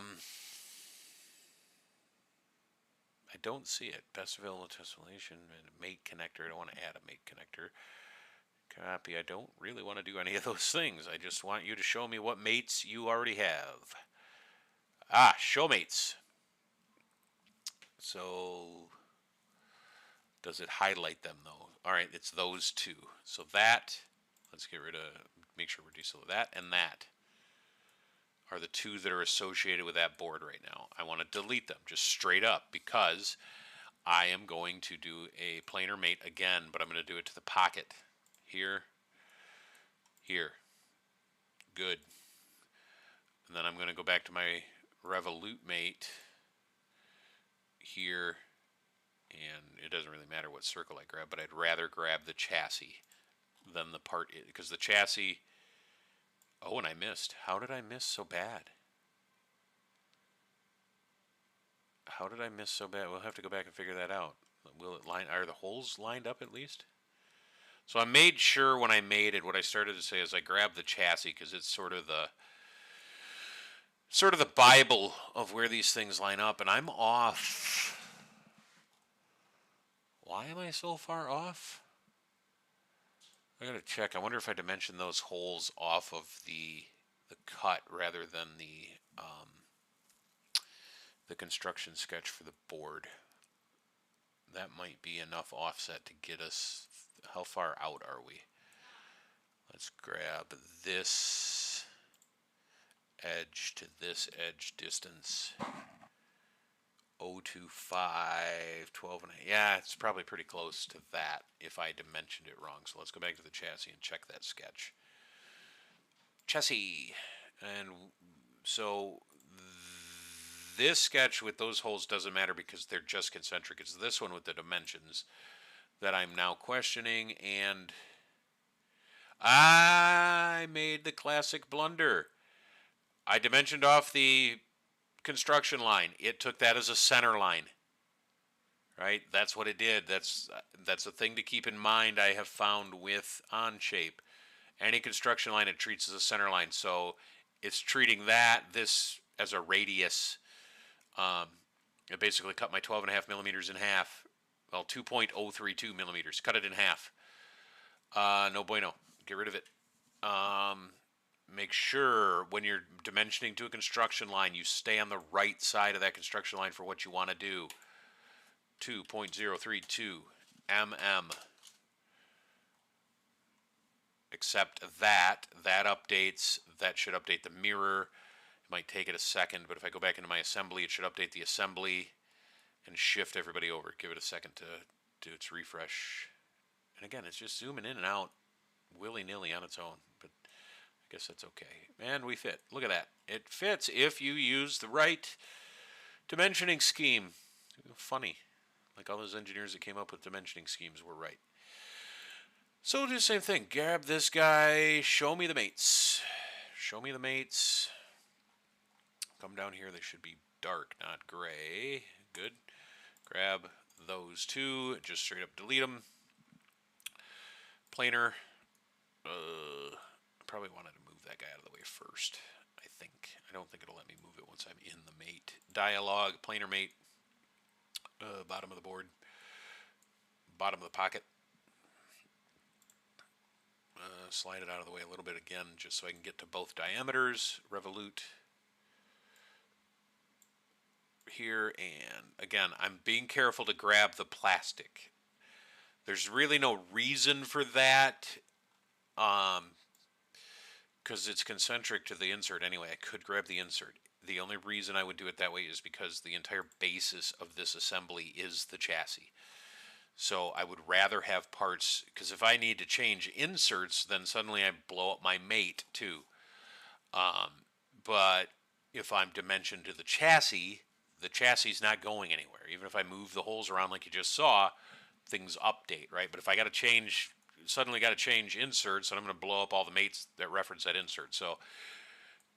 don't see it. Best available tessellation and mate connector. I don't want to add a mate connector Copy. I don't really want to do any of those things. I just want you to show me what mates you already have. Ah, show mates. So, does it highlight them though? All right, it's those two. So that, let's get rid of, make sure we're decent with that and that are the two that are associated with that board right now. I want to delete them just straight up because I am going to do a planar mate again, but I'm going to do it to the pocket. Here, here, good. And then I'm going to go back to my Revolute mate here, and it doesn't really matter what circle I grab, but I'd rather grab the chassis than the part, because the chassis, oh, and I missed. How did I miss so bad? How did I miss so bad? We'll have to go back and figure that out. Will it line, are the holes lined up at least? So I made sure when I made it, what I started to say is I grabbed the chassis because it's sort of the Bible of where these things line up, and I'm off. Why am I so far off? I gotta check. I wonder if I dimension those holes off of the cut rather than the construction sketch for the board. That might be enough offset to get us. How far out are we? Let's grab this edge to this edge distance. 025, 12 and a, yeah, it's probably pretty close to that if I dimensioned it wrong. So let's go back to the chassis and check that sketch. Chassis. And so this sketch with those holes doesn't matter because they're just concentric. It's this one with the dimensions that I'm now questioning, and I made the classic blunder. I dimensioned off the construction line. It took that as a center line. Right? That's what it did. That's a thing to keep in mind. I have found with Onshape. Any construction line it treats as a center line. So it's treating this as a radius. I basically cut my 12.5 millimeters in half. Well, 2.032 millimeters. Cut it in half. No bueno. Get rid of it. Make sure when you're dimensioning to a construction line, you stay on the right side of that construction line for what you want to do. 2.032 mm. Except that updates. That should update the mirror. It might take it a second, but if I go back into my assembly, it should update the assembly and shift everybody over. Give it a second to do its refresh. And again, it's just zooming in and out willy-nilly on its own, but I guess that's okay. And we fit. Look at that. It fits if you use the right dimensioning scheme. Funny. Like all those engineers that came up with dimensioning schemes were right. So we'll do the same thing. Grab this guy. Show me the mates. Show me the mates. Come down here. They should be dark, not gray. Good. Grab those two. Just straight up delete them. Planar. I probably wanted to move that guy out of the way first. I think. I don't think it'll let me move it once I'm in the mate. Dialogue. Planar mate. Bottom of the board. Bottom of the pocket. Slide it out of the way a little bit again, just so I can get to both diameters. Revolute here, and again, I'm being careful to grab the plastic. There's really no reason for that, because it's concentric to the insert anyway. I could grab the insert. The only reason I would do it that way is because the entire basis of this assembly is the chassis. So I would rather have parts, because if I need to change inserts, then suddenly I blow up my mate too. But if I'm dimensioned to the chassis is not going anywhere. Even if I move the holes around like you just saw, things update, right? But if I suddenly got to change inserts, then I'm going to blow up all the mates that reference that insert. So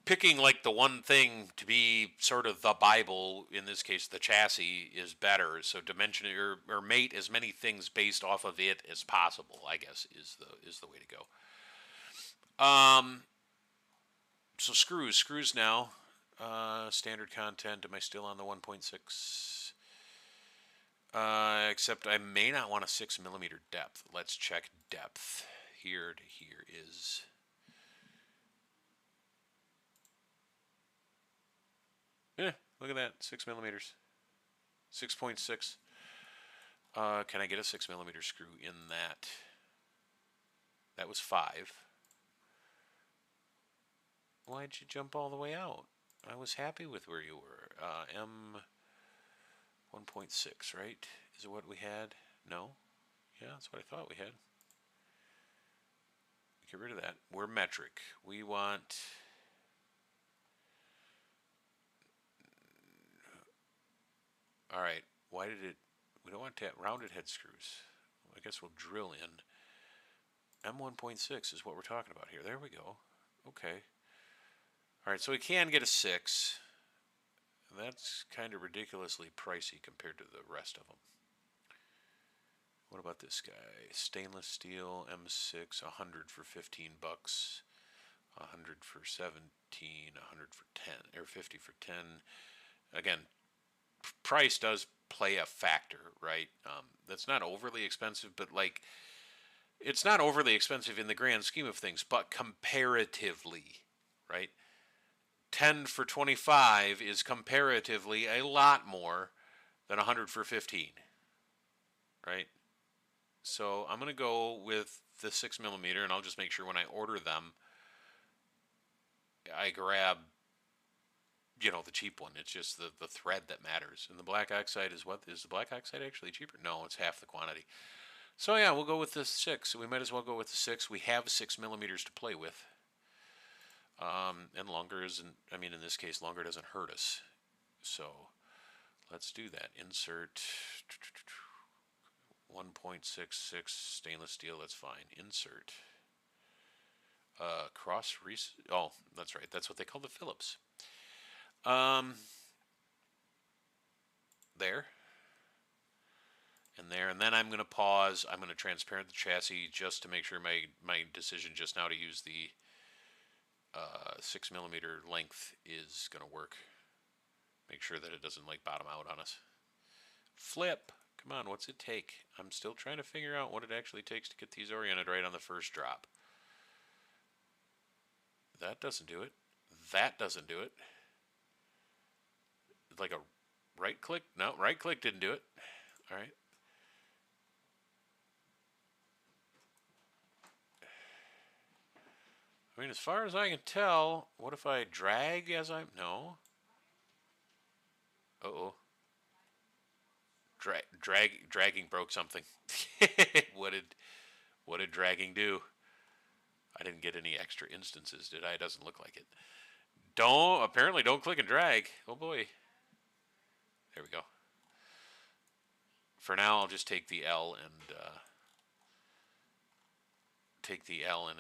picking like the one thing to be sort of the Bible, in this case the chassis, is better. So dimension or mate as many things based off of it as possible, I guess, is the way to go. So screws now. Standard content. Am I still on the 1.6? Except I may not want a 6 millimeter depth. Let's check depth here to here is... look at that, 6 millimeters. 6.6. Can I get a 6 millimeter screw in that? That was 5. Why'd you jump all the way out? I was happy with where you were. M 1.6, right? Is it what we had? No? Yeah, that's what I thought we had. Get rid of that. We're metric. We want... All right. Why did it... We don't want rounded head screws. I guess we'll drill in. M1.6 is what we're talking about here. There we go. Okay. All right, so we can get a 6. That's kind of ridiculously pricey compared to the rest of them. What about this guy? Stainless steel M6, 100 for 15 bucks, 100 for 17, 100 for 10, or 50 for 10. Again, price does play a factor, right? That's not overly expensive, but like, it's not overly expensive in the grand scheme of things, but comparatively, right? 10 for 25 is comparatively a lot more than 100 for 15, right? So I'm going to go with the 6 millimeter, and I'll just make sure when I order them, I grab, you know, the cheap one. It's just the thread that matters. And the black oxide is what? Is the black oxide actually cheaper? No, it's half the quantity. So yeah, we'll go with the 6. We might as well go with the 6. We have 6 millimeters to play with. And longer isn't, I mean, in this case, longer doesn't hurt us. So let's do that. Insert 1.66 stainless steel, that's fine. Insert. Oh, that's right. That's what they call the Phillips. There. And there. And then I'm going to pause. I'm going to transparent the chassis just to make sure my decision just now to use the 6 millimeter length is going to work. Make sure that it doesn't like bottom out on us. Flip. Come on, what's it take? I'm still trying to figure out what it actually takes to get these oriented right on the first drop. That doesn't do it. That doesn't do it. Like a right click? No, right click didn't do it. All right. I mean, as far as I can tell, what if I drag as I'm... No. Uh-oh. Dragging broke something. What did dragging do? I didn't get any extra instances, did I? It doesn't look like it. Apparently don't click and drag. Oh boy. There we go. For now, I'll just take the L and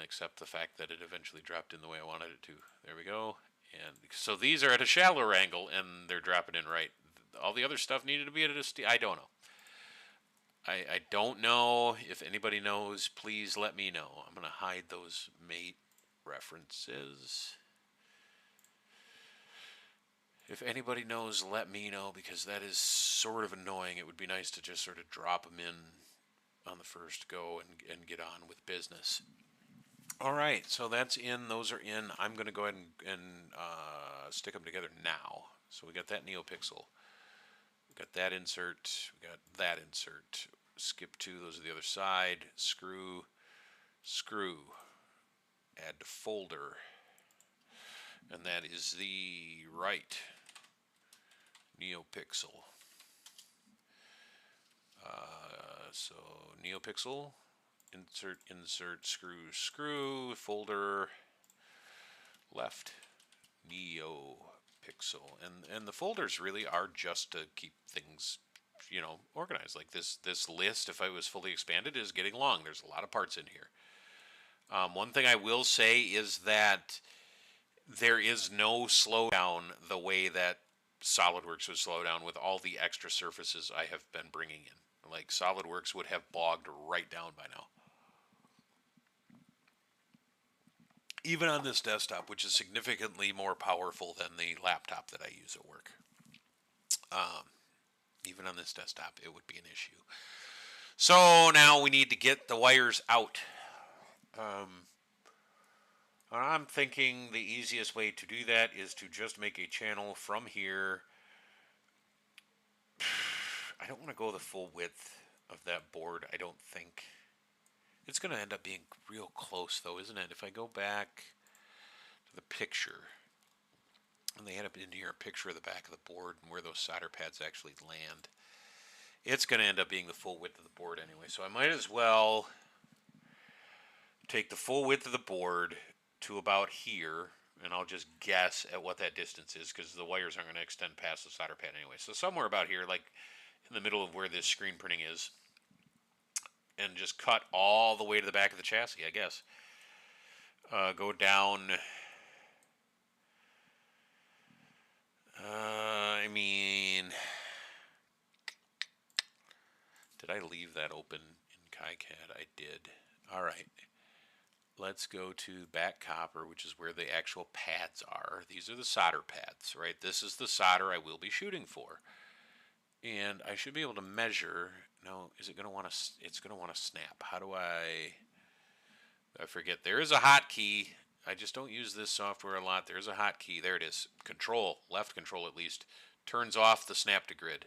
accept the fact that it eventually dropped in the way I wanted it to. There we go. And so these are at a shallower angle, and they're dropping in right. All the other stuff needed to be at I don't know. I don't know. If anybody knows, please let me know. I'm going to hide those mate references. If anybody knows, let me know, because that is sort of annoying. It would be nice to just sort of drop them in on the first go and get on with business. All right, so that's in. Those are in. I'm going to go ahead and stick them together now. So we got that NeoPixel. We got that insert. We got that insert. Skip 2. Those are the other side. Screw. Add to folder. And that is the right NeoPixel. So NeoPixel, insert, screw, folder, left, NeoPixel. And the folders really are just to keep things, you know, organized. Like this list, if I was fully expanded, is getting long. There's a lot of parts in here. One thing I will say is that there is no slowdown the way that SolidWorks would slow down with all the extra surfaces I have been bringing in. Like, SolidWorks would have bogged right down by now. Even on this desktop, which is significantly more powerful than the laptop that I use at work. Even on this desktop, it would be an issue. So now we need to get the wires out. I'm thinking the easiest way to do that is to just make a channel from here. I don't want to go the full width of that board, I don't think. It's going to end up being real close, though, isn't it? If I go back to the picture, and they had up in here a picture of the back of the board and where those solder pads actually land, it's going to end up being the full width of the board anyway. So I might as well take the full width of the board to about here, and I'll just guess at what that distance is because the wires aren't going to extend past the solder pad anyway. So somewhere about here, like in the middle of where this screen printing is, and just cut all the way to the back of the chassis, I guess. Go down. I mean, did I leave that open in KiCad? I did. All right. Let's go to back copper, which is where the actual pads are. These are the solder pads, right? This is the solder I will be shooting for. And I should be able to measure. No, is it going to want to? It's going to want to snap. How do I forget. There is a hotkey. I just don't use this software a lot. There's a hotkey. There it is. Control, left control at least, turns off the snap to grid.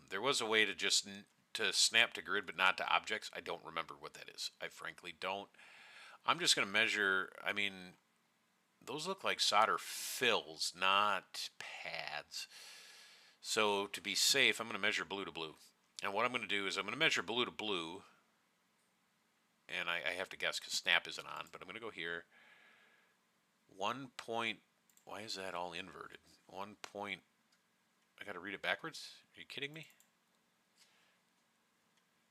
There was a way to just to snap to grid but not to objects. I don't remember what that is. I frankly don't. I'm just going to measure. I mean, those look like solder fills, not pads. So to be safe, I'm going to measure blue to blue. And what I'm going to do is I'm going to measure blue to blue. And I have to guess because snap isn't on. But I'm going to go here. 1 point. Why is that all inverted? 1 point. I got to read it backwards? Are you kidding me?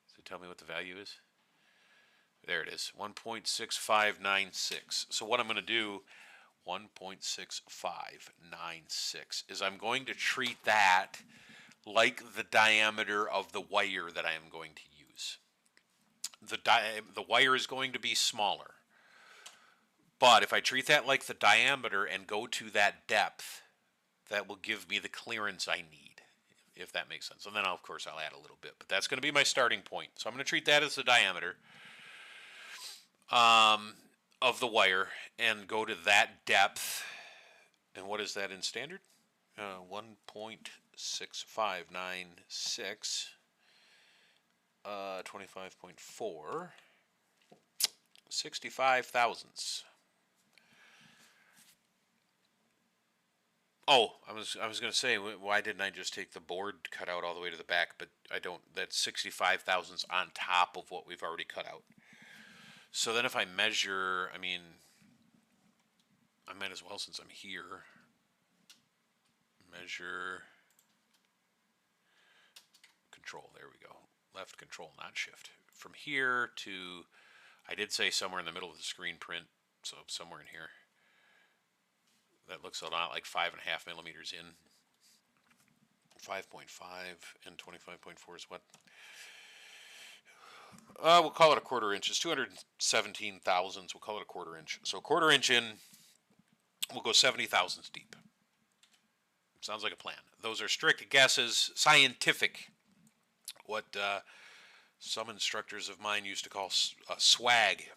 Does it tell me what the value is? There it is. 1.6596. So what I'm going to do, 1.6596, is I'm going to treat that like the diameter of the wire that I am going to use. The wire is going to be smaller. But if I treat that like the diameter and go to that depth, that will give me the clearance I need, if that makes sense. And then, of course, I'll add a little bit. But that's going to be my starting point. So I'm going to treat that as the diameter of the wire and go to that depth. And what is that in standard? 1.6596. 25.4. 65 thousandths. Oh, I was going to say, why didn't I just take the board cut out all the way to the back? But I don't. That's 65 thousandths on top of what we've already cut out. So then if I measure, I mean, I might as well, since I'm here, measure control. There we go. Left control, not shift. From here to, I did say somewhere in the middle of the screen print, so somewhere in here. That looks a lot like 5.5 millimeters in. 5.5 and 25.4 is what? We'll call it a quarter inch. It's 217 thousandths. We'll call it a quarter inch. So a quarter inch in, we'll go 70 thousandths deep. Sounds like a plan. Those are strict guesses, scientific. What some instructors of mine used to call swag.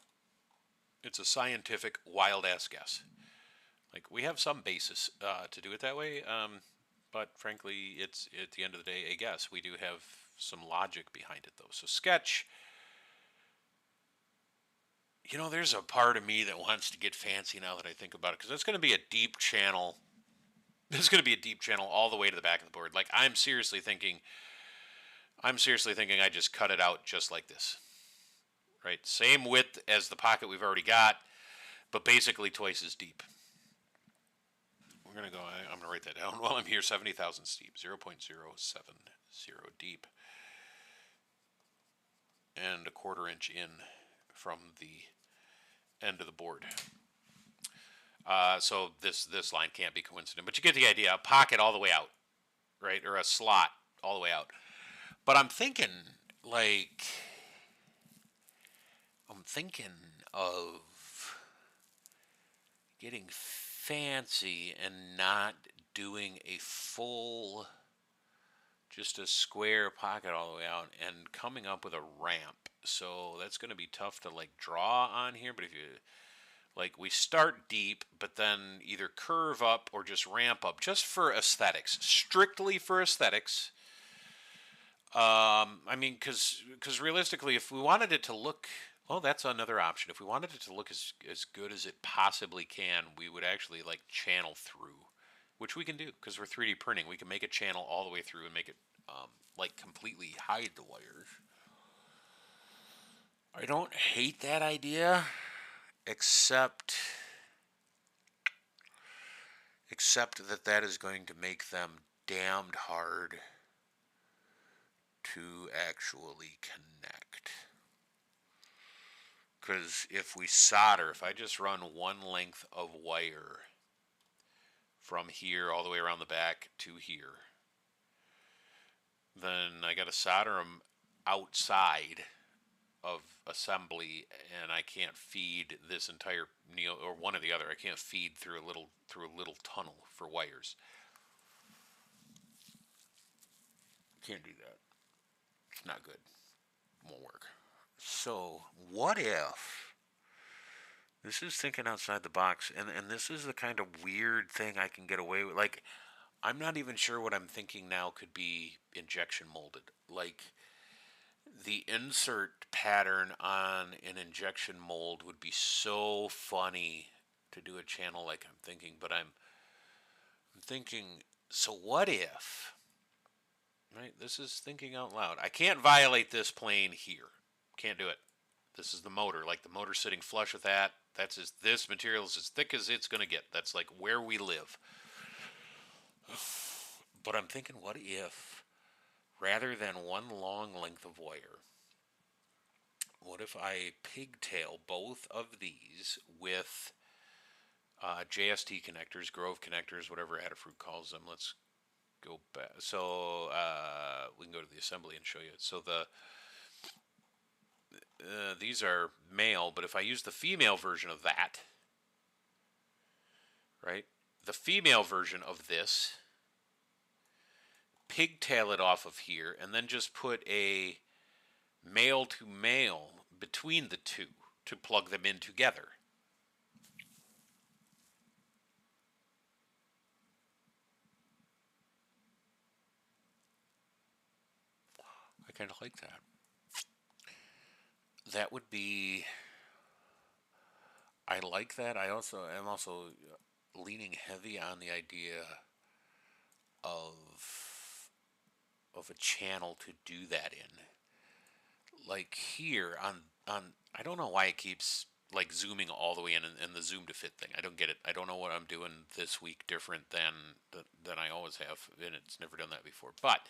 It's a scientific wild-ass guess. Like, we have some basis to do it that way, but frankly, it's at the end of the day a guess. We do have some logic behind it, though. So sketch, you know, there's a part of me that wants to get fancy now that I think about it, because it's going to be a deep channel. There's going to be a deep channel all the way to the back of the board. Like, I'm seriously thinking I just cut it out just like this. Right? Same width as the pocket we've already got, but basically twice as deep. We're going to go, I'm going to write that down while I'm here, 70,000 deep, 0.070 deep, and a quarter inch in from the end of the board. So this line can't be coincident, but you get the idea. A pocket all the way out, right? Or a slot all the way out. But I'm thinking of getting fancy and not doing a full just a square pocket all the way out and coming up with a ramp. So that's going to be tough to like draw on here, but if you like, we start deep, but then either curve up or just ramp up, just for aesthetics, strictly for aesthetics. I mean, because realistically, if we wanted it to look, well, that's another option. If we wanted it to look as good as it possibly can, we would actually like channel through, which we can do because we're 3D printing. We can make a channel all the way through and make it like completely hide the wires. I don't hate that idea, except that is going to make them damned hard to actually connect. Because if we solder, if I just run one length of wire from here all the way around the back to here, then I got to solder them outside of assembly, and I can't feed this entire or one or the other. I can't feed through a little tunnel for wires. Can't do that. It's not good. Won't work. So what if this is thinking outside the box, and this is the kind of weird thing I can get away with. Like, I'm not even sure what I'm thinking now could be injection molded. Like, the insert pattern on an injection mold would be so funny to do a channel like I'm thinking, but I'm thinking, so what if, right, this is thinking out loud. I can't violate this plane here. Can't do it. This is the motor. Like, the motor sitting flush with that. This material is as thick as it's going to get. That's like where we live. But I'm thinking, what if, rather than one long length of wire, what if I pigtail both of these with JST connectors, Grove connectors, whatever Adafruit calls them. Let's go back. So we can go to the assembly and show you. So these are male, but if I use the female version of that, right? The female version of this, pigtail it off of here, and then just put a male to male between the two to plug them in together. I kind of like that. That would be, I like that. I'm also leaning heavy on the idea of a channel to do that in. Like here on I don't know why it keeps like zooming all the way in and the zoom to fit thing. I don't get it. I don't know what I'm doing this week different than I always have, and it's never done that before. But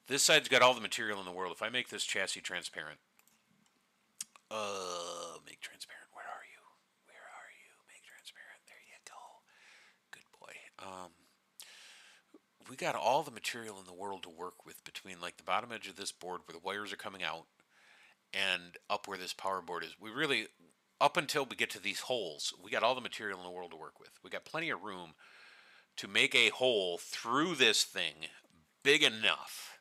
this side's got all the material in the world. If I make this chassis transparent, make transparent. Where are you? Where are you? Make transparent. There you go. Good boy. We got all the material in the world to work with between like the bottom edge of this board where the wires are coming out and up where this power board is. We really, up until we get to these holes, we got all the material in the world to work with. We got plenty of room to make a hole through this thing big enough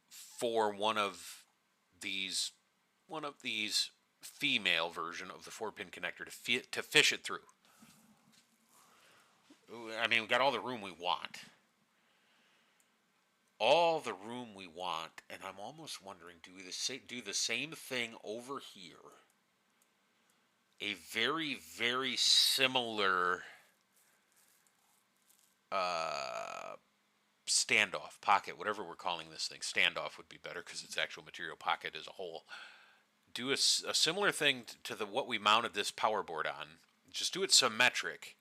for one of these female version of the 4-pin connector to fish it through. I mean, we got all the room we want. All the room we want, and I'm almost wondering, do the same thing over here? A very, very similar standoff, pocket, whatever we're calling this thing. Standoff would be better because it's actual material. Pocket as a whole. Do a similar thing to what we mounted this power board on. Just do it symmetric,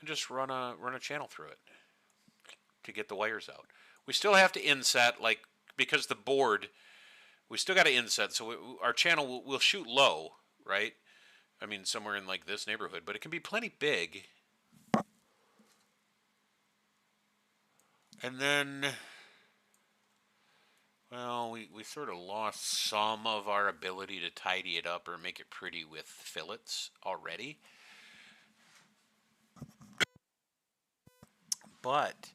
and just run a channel through it to get the wires out. We still have to inset, like, because the board, we still got to inset, so our channel will shoot low, right? I mean, somewhere in, like, this neighborhood, but it can be plenty big. And then, well, we sort of lost some of our ability to tidy it up or make it pretty with fillets already. But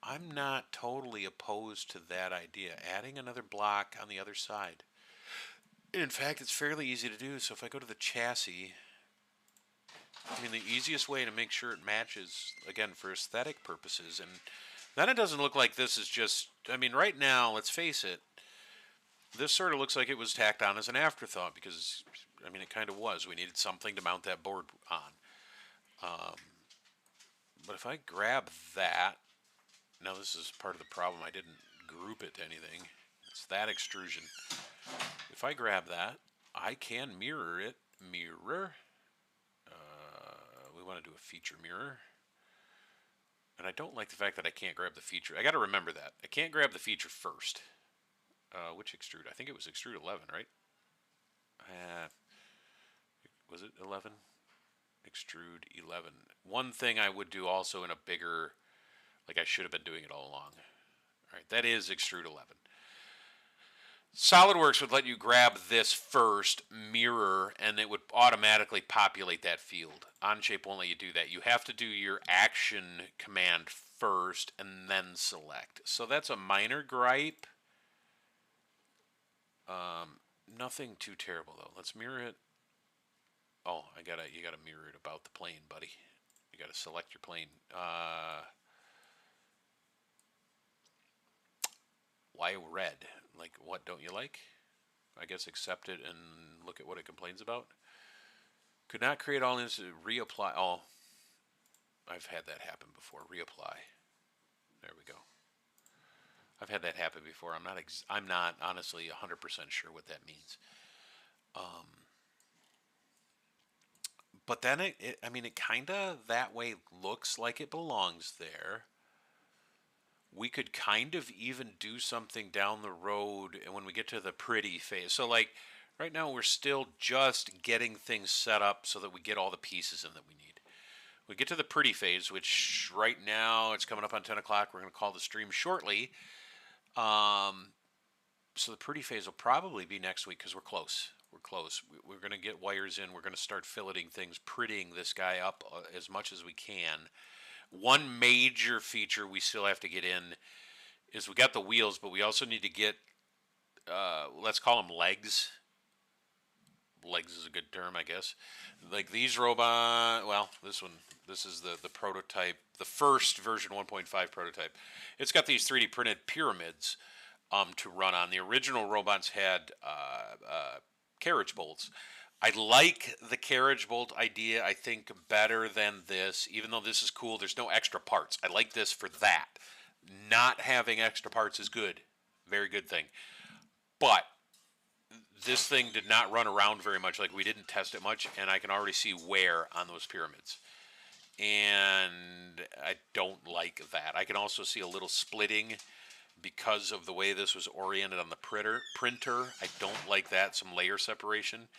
I'm not totally opposed to that idea. Adding another block on the other side. In fact, it's fairly easy to do. So if I go to the chassis, I mean, the easiest way to make sure it matches, again, for aesthetic purposes, and then it doesn't look like this is just, I mean, right now, let's face it, this sort of looks like it was tacked on as an afterthought because, I mean, it kind of was. We needed something to mount that board on. But if I grab that, now this is part of the problem. I didn't group it to anything. It's that extrusion. If I grab that, I can mirror it. Mirror. We want to do a feature mirror. And I don't like the fact that I can't grab the feature. I got to remember that. I can't grab the feature first. Which extrude? I think it was extrude 11, right? Was it 11? Extrude 11. One thing I would do also in a bigger, like I should have been doing it all along. All right, that is extrude 11. SolidWorks would let you grab this first, mirror, and it would automatically populate that field. Onshape won't let you do that. You have to do your action command first and then select. So that's a minor gripe. Nothing too terrible though. Let's mirror it. Oh, you gotta mirror it about the plane, buddy. You gotta select your plane. Why red? Like, what don't you like? I guess accept it and look at what it complains about. Could not create all this. Reapply. Oh, I've had that happen before. Reapply. There we go. I've had that happen before. I'm not honestly 100% sure what that means. But then I mean, it kind of that way looks like it belongs there. We could kind of even do something down the road and when we get to the pretty phase. So like right now we're still just getting things set up so that we get all the pieces in that we need. We get to the pretty phase, which right now it's coming up on 10 o'clock. We're going to call the stream shortly. So the pretty phase will probably be next week because we're close. We're close. We're going to get wires in. We're going to start filleting things, prettying this guy up as much as we can. One major feature we still have to get in is we got the wheels, but we also need to get, let's call them legs. Legs is a good term, I guess. Like these this is the prototype, the first version 1.5 prototype. It's got these 3D printed pyramids to run on. The original robots had carriage bolts. I like the carriage bolt idea, I think, better than this. Even though this is cool, there's no extra parts. I like this for that. Not having extra parts is good. Very good thing. But this thing did not run around very much. Like, we didn't test it much, and I can already see wear on those pyramids. And I don't like that. I can also see a little splitting because of the way this was oriented on the printer. I don't like that, some layer separation.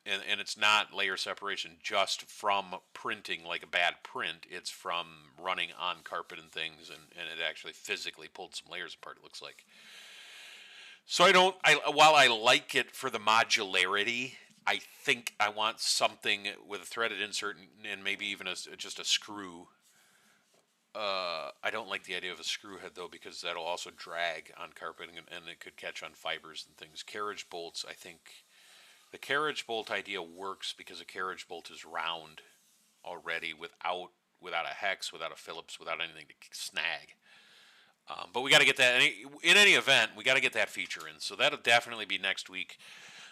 And it's not layer separation just from printing like a bad print. It's from running on carpet and things, and it actually physically pulled some layers apart, it looks like. So while I like it for the modularity, I think I want something with a threaded insert and maybe even just a screw. I don't like the idea of a screw head though, because that'll also drag on carpet and it could catch on fibers and things. Carriage bolts, I think the carriage bolt idea works because a carriage bolt is round already without a hex, without a Phillips, without anything to snag. But we got to get that in any event. We got to get that feature in, so that'll definitely be next week,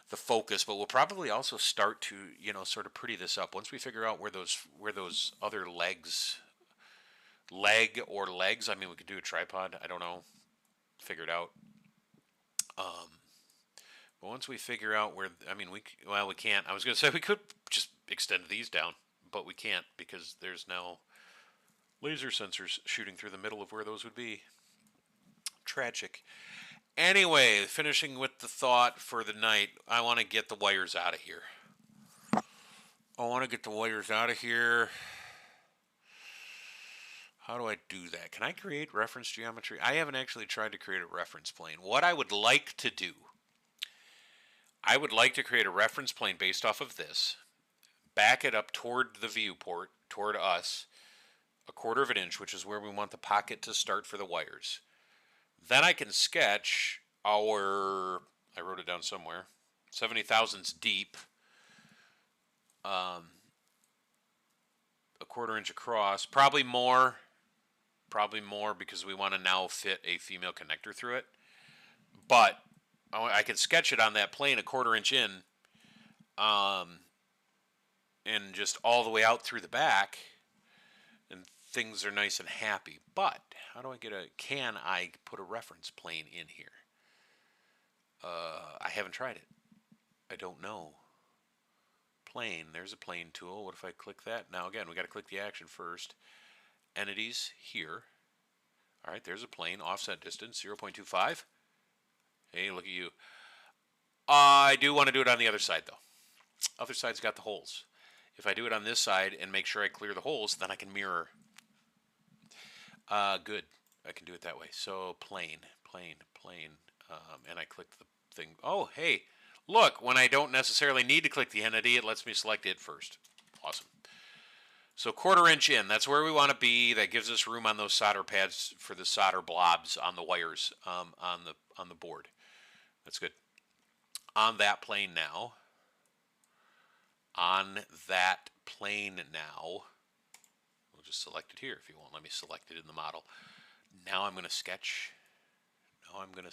the focus. But we'll probably also start to sort of pretty this up once we figure out where those other legs. Leg or legs. I mean, we could do a tripod. I don't know. Figure it out. But once we figure out where, we can't. I was going to say we could just extend these down, but we can't because there's now laser sensors shooting through the middle of where those would be. Tragic. Anyway, finishing with the thought for the night, I want to get the wires out of here. How do I do that? Can I create reference geometry? I haven't actually tried to create a reference plane. What I would like to do, I would like to create a reference plane based off of this, back it up toward the viewport, toward us, 1/4 of an inch, which is where we want the pocket to start for the wires. Then I can sketch our, I wrote it down somewhere, 70 thousandths deep, 1/4 inch across, probably more because we want to now fit a female connector through it. But I can sketch it on that plane 1/4 inch in, and just all the way out through the back, and things are nice and happy. But how do I can I put a reference plane in here? I haven't tried it. I don't know. Plane, there's a plane tool. What if I click that? Now again, we got to click the action first. Entities here. All right, there's a plane. Offset distance 0.25. Hey, look at you. I do want to do it on the other side though. Other side's got the holes. If I do it on this side and make sure I clear the holes, then I can mirror. Good. I can do it that way. So plane, and I click the thing. Oh, hey, look, when I don't necessarily need to click the entity, it lets me select it first. Awesome. So 1/4 inch in, that's where we want to be. That gives us room on those solder pads for the solder blobs on the wires on the board. That's good. On that plane now. We'll just select it here if you won't let me select it in the model. Now I'm going to sketch. I'm going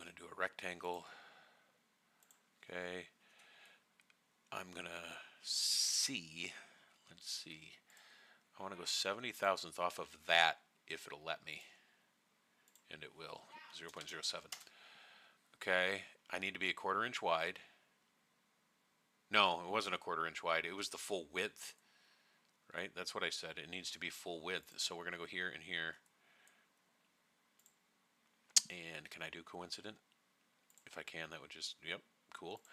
to do a rectangle. Okay. I'm going to see. Let's see. I want to go 70 thousandth off of that if it'll let me. And it will. 0.07. Okay. I need to be 1/4 inch wide. No, it wasn't 1/4 inch wide. It was the full width. Right? That's what I said. It needs to be full width. So we're going to go here and here. And can I do coincident? If I can, that would just, yep, cool.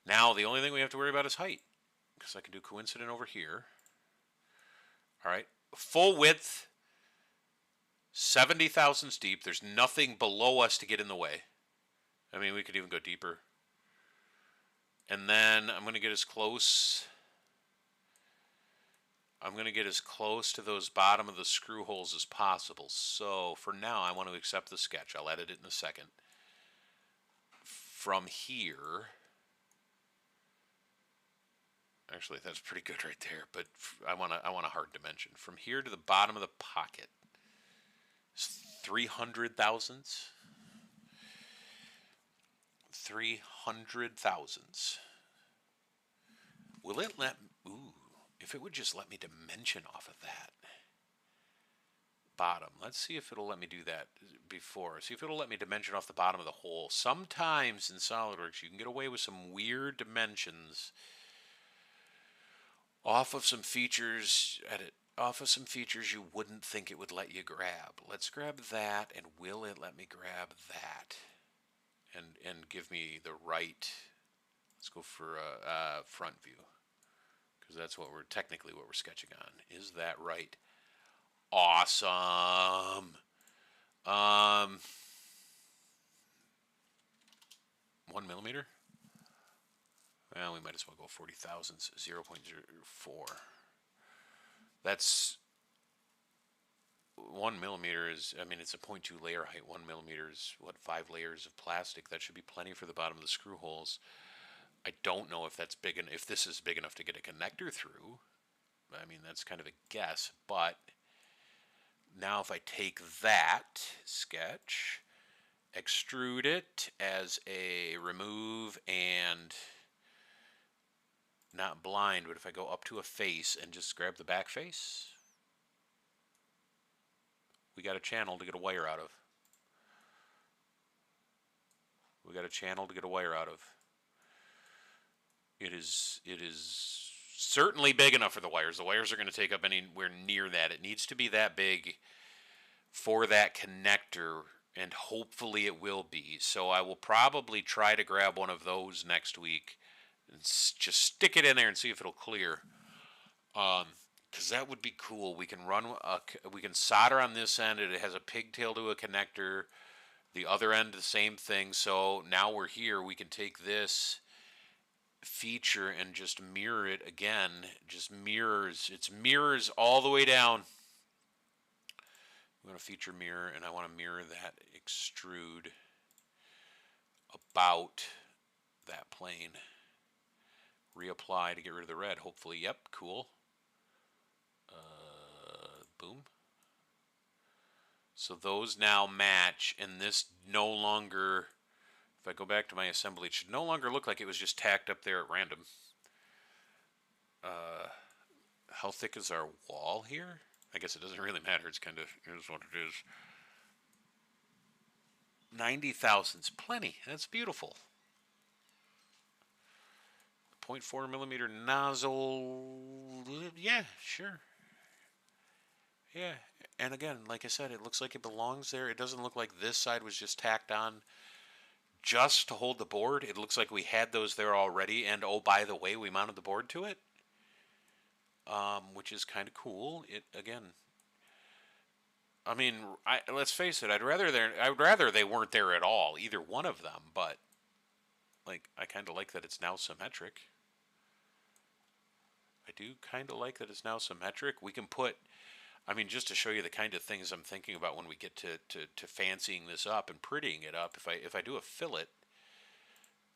Now, the only thing we have to worry about is height. Because I can do coincident over here. All right. Full width, 70 thousandths deep. There's nothing below us to get in the way. I mean, we could even go deeper. And then I'm going to get as close. I'm going to get as close to those bottom of the screw holes as possible. So for now, I want to accept the sketch. I'll edit it in a second. From here, actually, that's pretty good right there. But I want a hard dimension. From here to the bottom of the pocket, 300 thousandths. 300 thousandths. Will it let? Ooh. If it would just let me dimension off of that bottom. Let's see if it'll let me do that before. See if it'll let me dimension off the bottom of the hole. Sometimes in SolidWorks you can get away with some weird dimensions off of some features. Off of some features you wouldn't think it would let you grab. Let's grab that, and will it let me grab that? And give me the right. Let's go for a front view. Because that's what we're sketching on. Is that right? Awesome. 1 millimeter? Well, we might as well go 40 thousandths, 0.04. That's 1 millimeter is, I mean, it's a 0.2 layer height. 1 millimeter is, what, 5 layers of plastic. That should be plenty for the bottom of the screw holes. I don't know if that's big if this is big enough to get a connector through. I mean, that's kind of a guess, but now if I take that sketch, extrude it as a remove and not blind, but if I go up to a face and just grab the back face, we got a channel to get a wire out of. It is certainly big enough for the wires. The wires are going to take up anywhere near that. It needs to be that big for that connector, and hopefully it will be. So I will probably try to grab one of those next week and just stick it in there and see if it'll clear. Because that would be cool. We can we can solder on this end. It has a pigtail to a connector. The other end, the same thing. So now we're here. We can take this feature and just mirror it again. Just mirrors. It's mirrors all the way down. I'm going to feature mirror, and I want to mirror that extrude about that plane. Reapply to get rid of the red, hopefully. Yep, cool. Boom. So those now match, and this no longer, if I go back to my assembly, it should no longer look like it was just tacked up there at random. How thick is our wall here? I guess it doesn't really matter. It's kind of, here's what it is. 90 thousandths, plenty. That's beautiful. 0.4 millimeter nozzle. Yeah, sure. Yeah, and again, like I said, it looks like it belongs there. It doesn't look like this side was just tacked on just to hold the board. It looks like we had those there already, and oh, by the way, we mounted the board to it, which is kind of cool. It again, I mean, let's face it. I'd rather they weren't there at all, either one of them. But like, I kind of like that it's now symmetric. I do kind of like that it's now symmetric. We can put, I mean, just to show you the kind of things I'm thinking about when we get to fancying this up and prettying it up. If I do a fillet,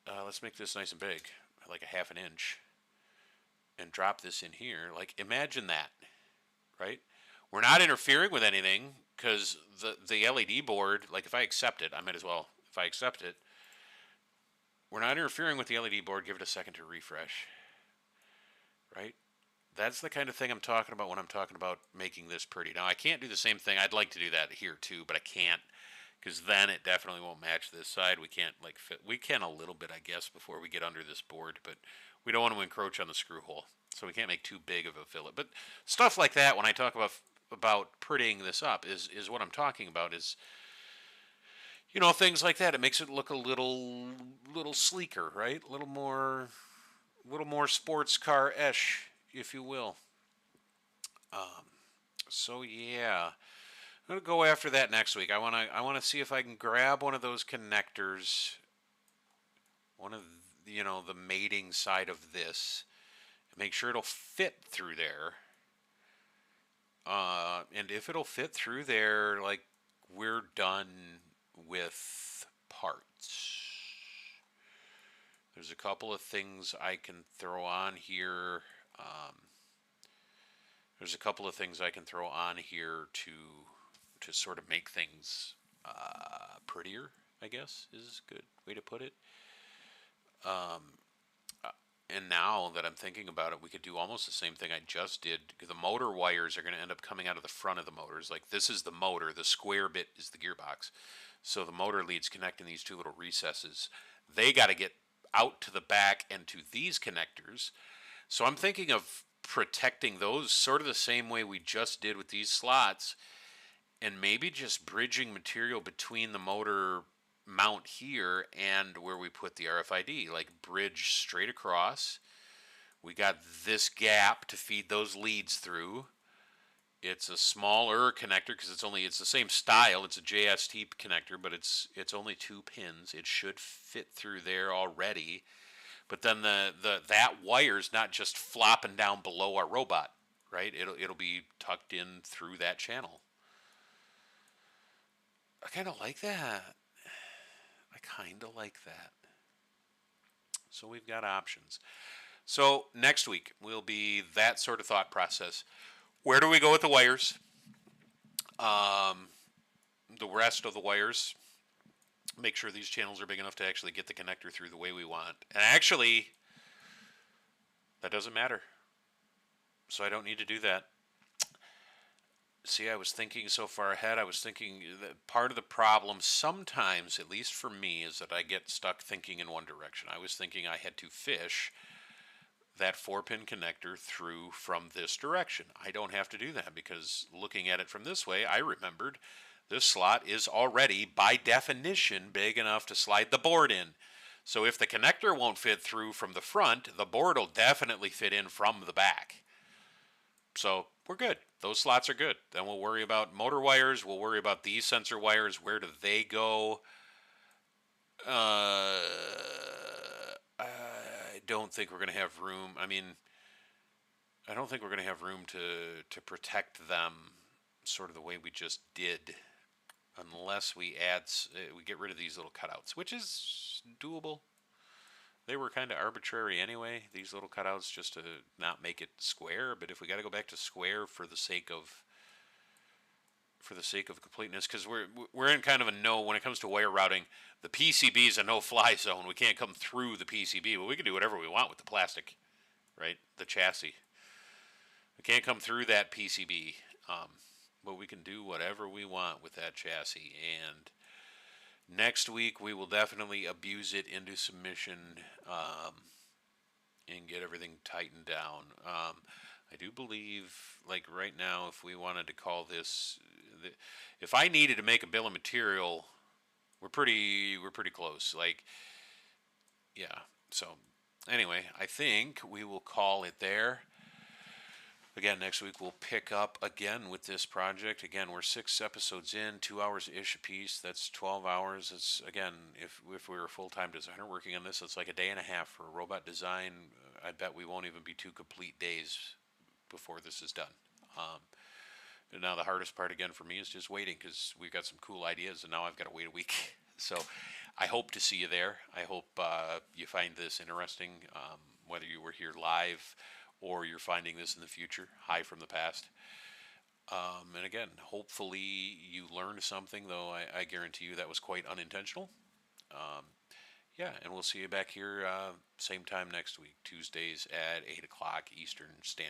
let's make this nice and big, like a 1/2 inch, and drop this in here. Like, imagine that, right? We're not interfering with anything because the LED board, like if I accept it, I might as well, if I accept it, we're not interfering with the LED board. Give it a second to refresh, right? That's the kind of thing I'm talking about when I'm talking about making this pretty. Now, I can't do the same thing. I'd like to do that here too, but I can't because then it definitely won't match this side. We can't like fit. We can a little bit, I guess, before we get under this board, but we don't want to encroach on the screw hole, so we can't make too big of a fillet. But stuff like that, when I talk about prettying this up, is what I'm talking about. Is, you know, things like that. It makes it look a little sleeker, right? A little more sports car-ish, if you will. So yeah, I'm gonna go after that next week. I wanna see if I can grab one of those connectors, one of, you know, the mating side of this, and make sure it'll fit through there. And if it'll fit through there, like, we're done with parts. There's a couple of things I can throw on here. There's a couple of things I can throw on here to sort of make things prettier, I guess is a good way to put it. And now that I'm thinking about it, we could do almost the same thing I just did, because the motor wires are going to end up coming out of the front of the motors. Like, this is the motor, the square bit is the gearbox. So the motor leads connecting these two little recesses. They got to get out to the back and to these connectors. So I'm thinking of protecting those sort of the same way we just did with these slots, and maybe just bridging material between the motor mount here and where we put the RFID, like bridge straight across. We got this gap to feed those leads through. It's a smaller connector because it's the same style. It's a JST connector, but it's only 2 pins. It should fit through there already. But then that wire's not just flopping down below our robot, right? It'll be tucked in through that channel. I kind of like that. So we've got options. So next week will be that sort of thought process. Where do we go with the wires? The rest of the wires, make sure these channels are big enough to actually get the connector through the way we want. And actually, that doesn't matter. So I don't need to do that. See, I was thinking so far ahead. I was thinking that part of the problem sometimes, at least for me, is that I get stuck thinking in one direction. I was thinking I had to fish that 4-pin connector through from this direction. I don't have to do that, because looking at it from this way, I remembered this slot is already, by definition, big enough to slide the board in. So if the connector won't fit through from the front, the board will definitely fit in from the back. So we're good. Those slots are good. Then we'll worry about motor wires. We'll worry about these sensor wires. Where do they go? I don't think we're going to have room. I mean, I don't think we're going to have room to protect them sort of the way we just did, unless we get rid of these little cutouts, which is doable. They were kind of arbitrary anyway, these little cutouts, just to not make it square. But if we got to go back to square for the sake of completeness, because we're in kind of a no when it comes to wire routing. The PCB is a no-fly zone. We can't come through the PCB, but we can do whatever we want with the plastic, right? The chassis. We can't come through that PCB, but we can do whatever we want with that chassis. And next week we will definitely abuse it into submission, and get everything tightened down. I do believe, like right now, if we wanted to call this, if I needed to make a bill of material, we're pretty close. Like, yeah. So anyway, I think we will call it there. Again, next week we'll pick up again with this project. Again, we're 6 episodes in, 2 hours ish a piece. That's 12 hours. It's, again, if we were a full-time designer working on this, it's like a day and a half for a robot design. I bet we won't even be 2 complete days before this is done. And now the hardest part again for me is just waiting, because we've got some cool ideas and now I've got to wait a week. So I hope to see you there. I hope you find this interesting, whether you were here live or you're finding this in the future. Hi from the past. And again, hopefully you learned something, though I guarantee you that was quite unintentional. Yeah, and we'll see you back here same time next week, Tuesdays at 8 o'clock Eastern Standard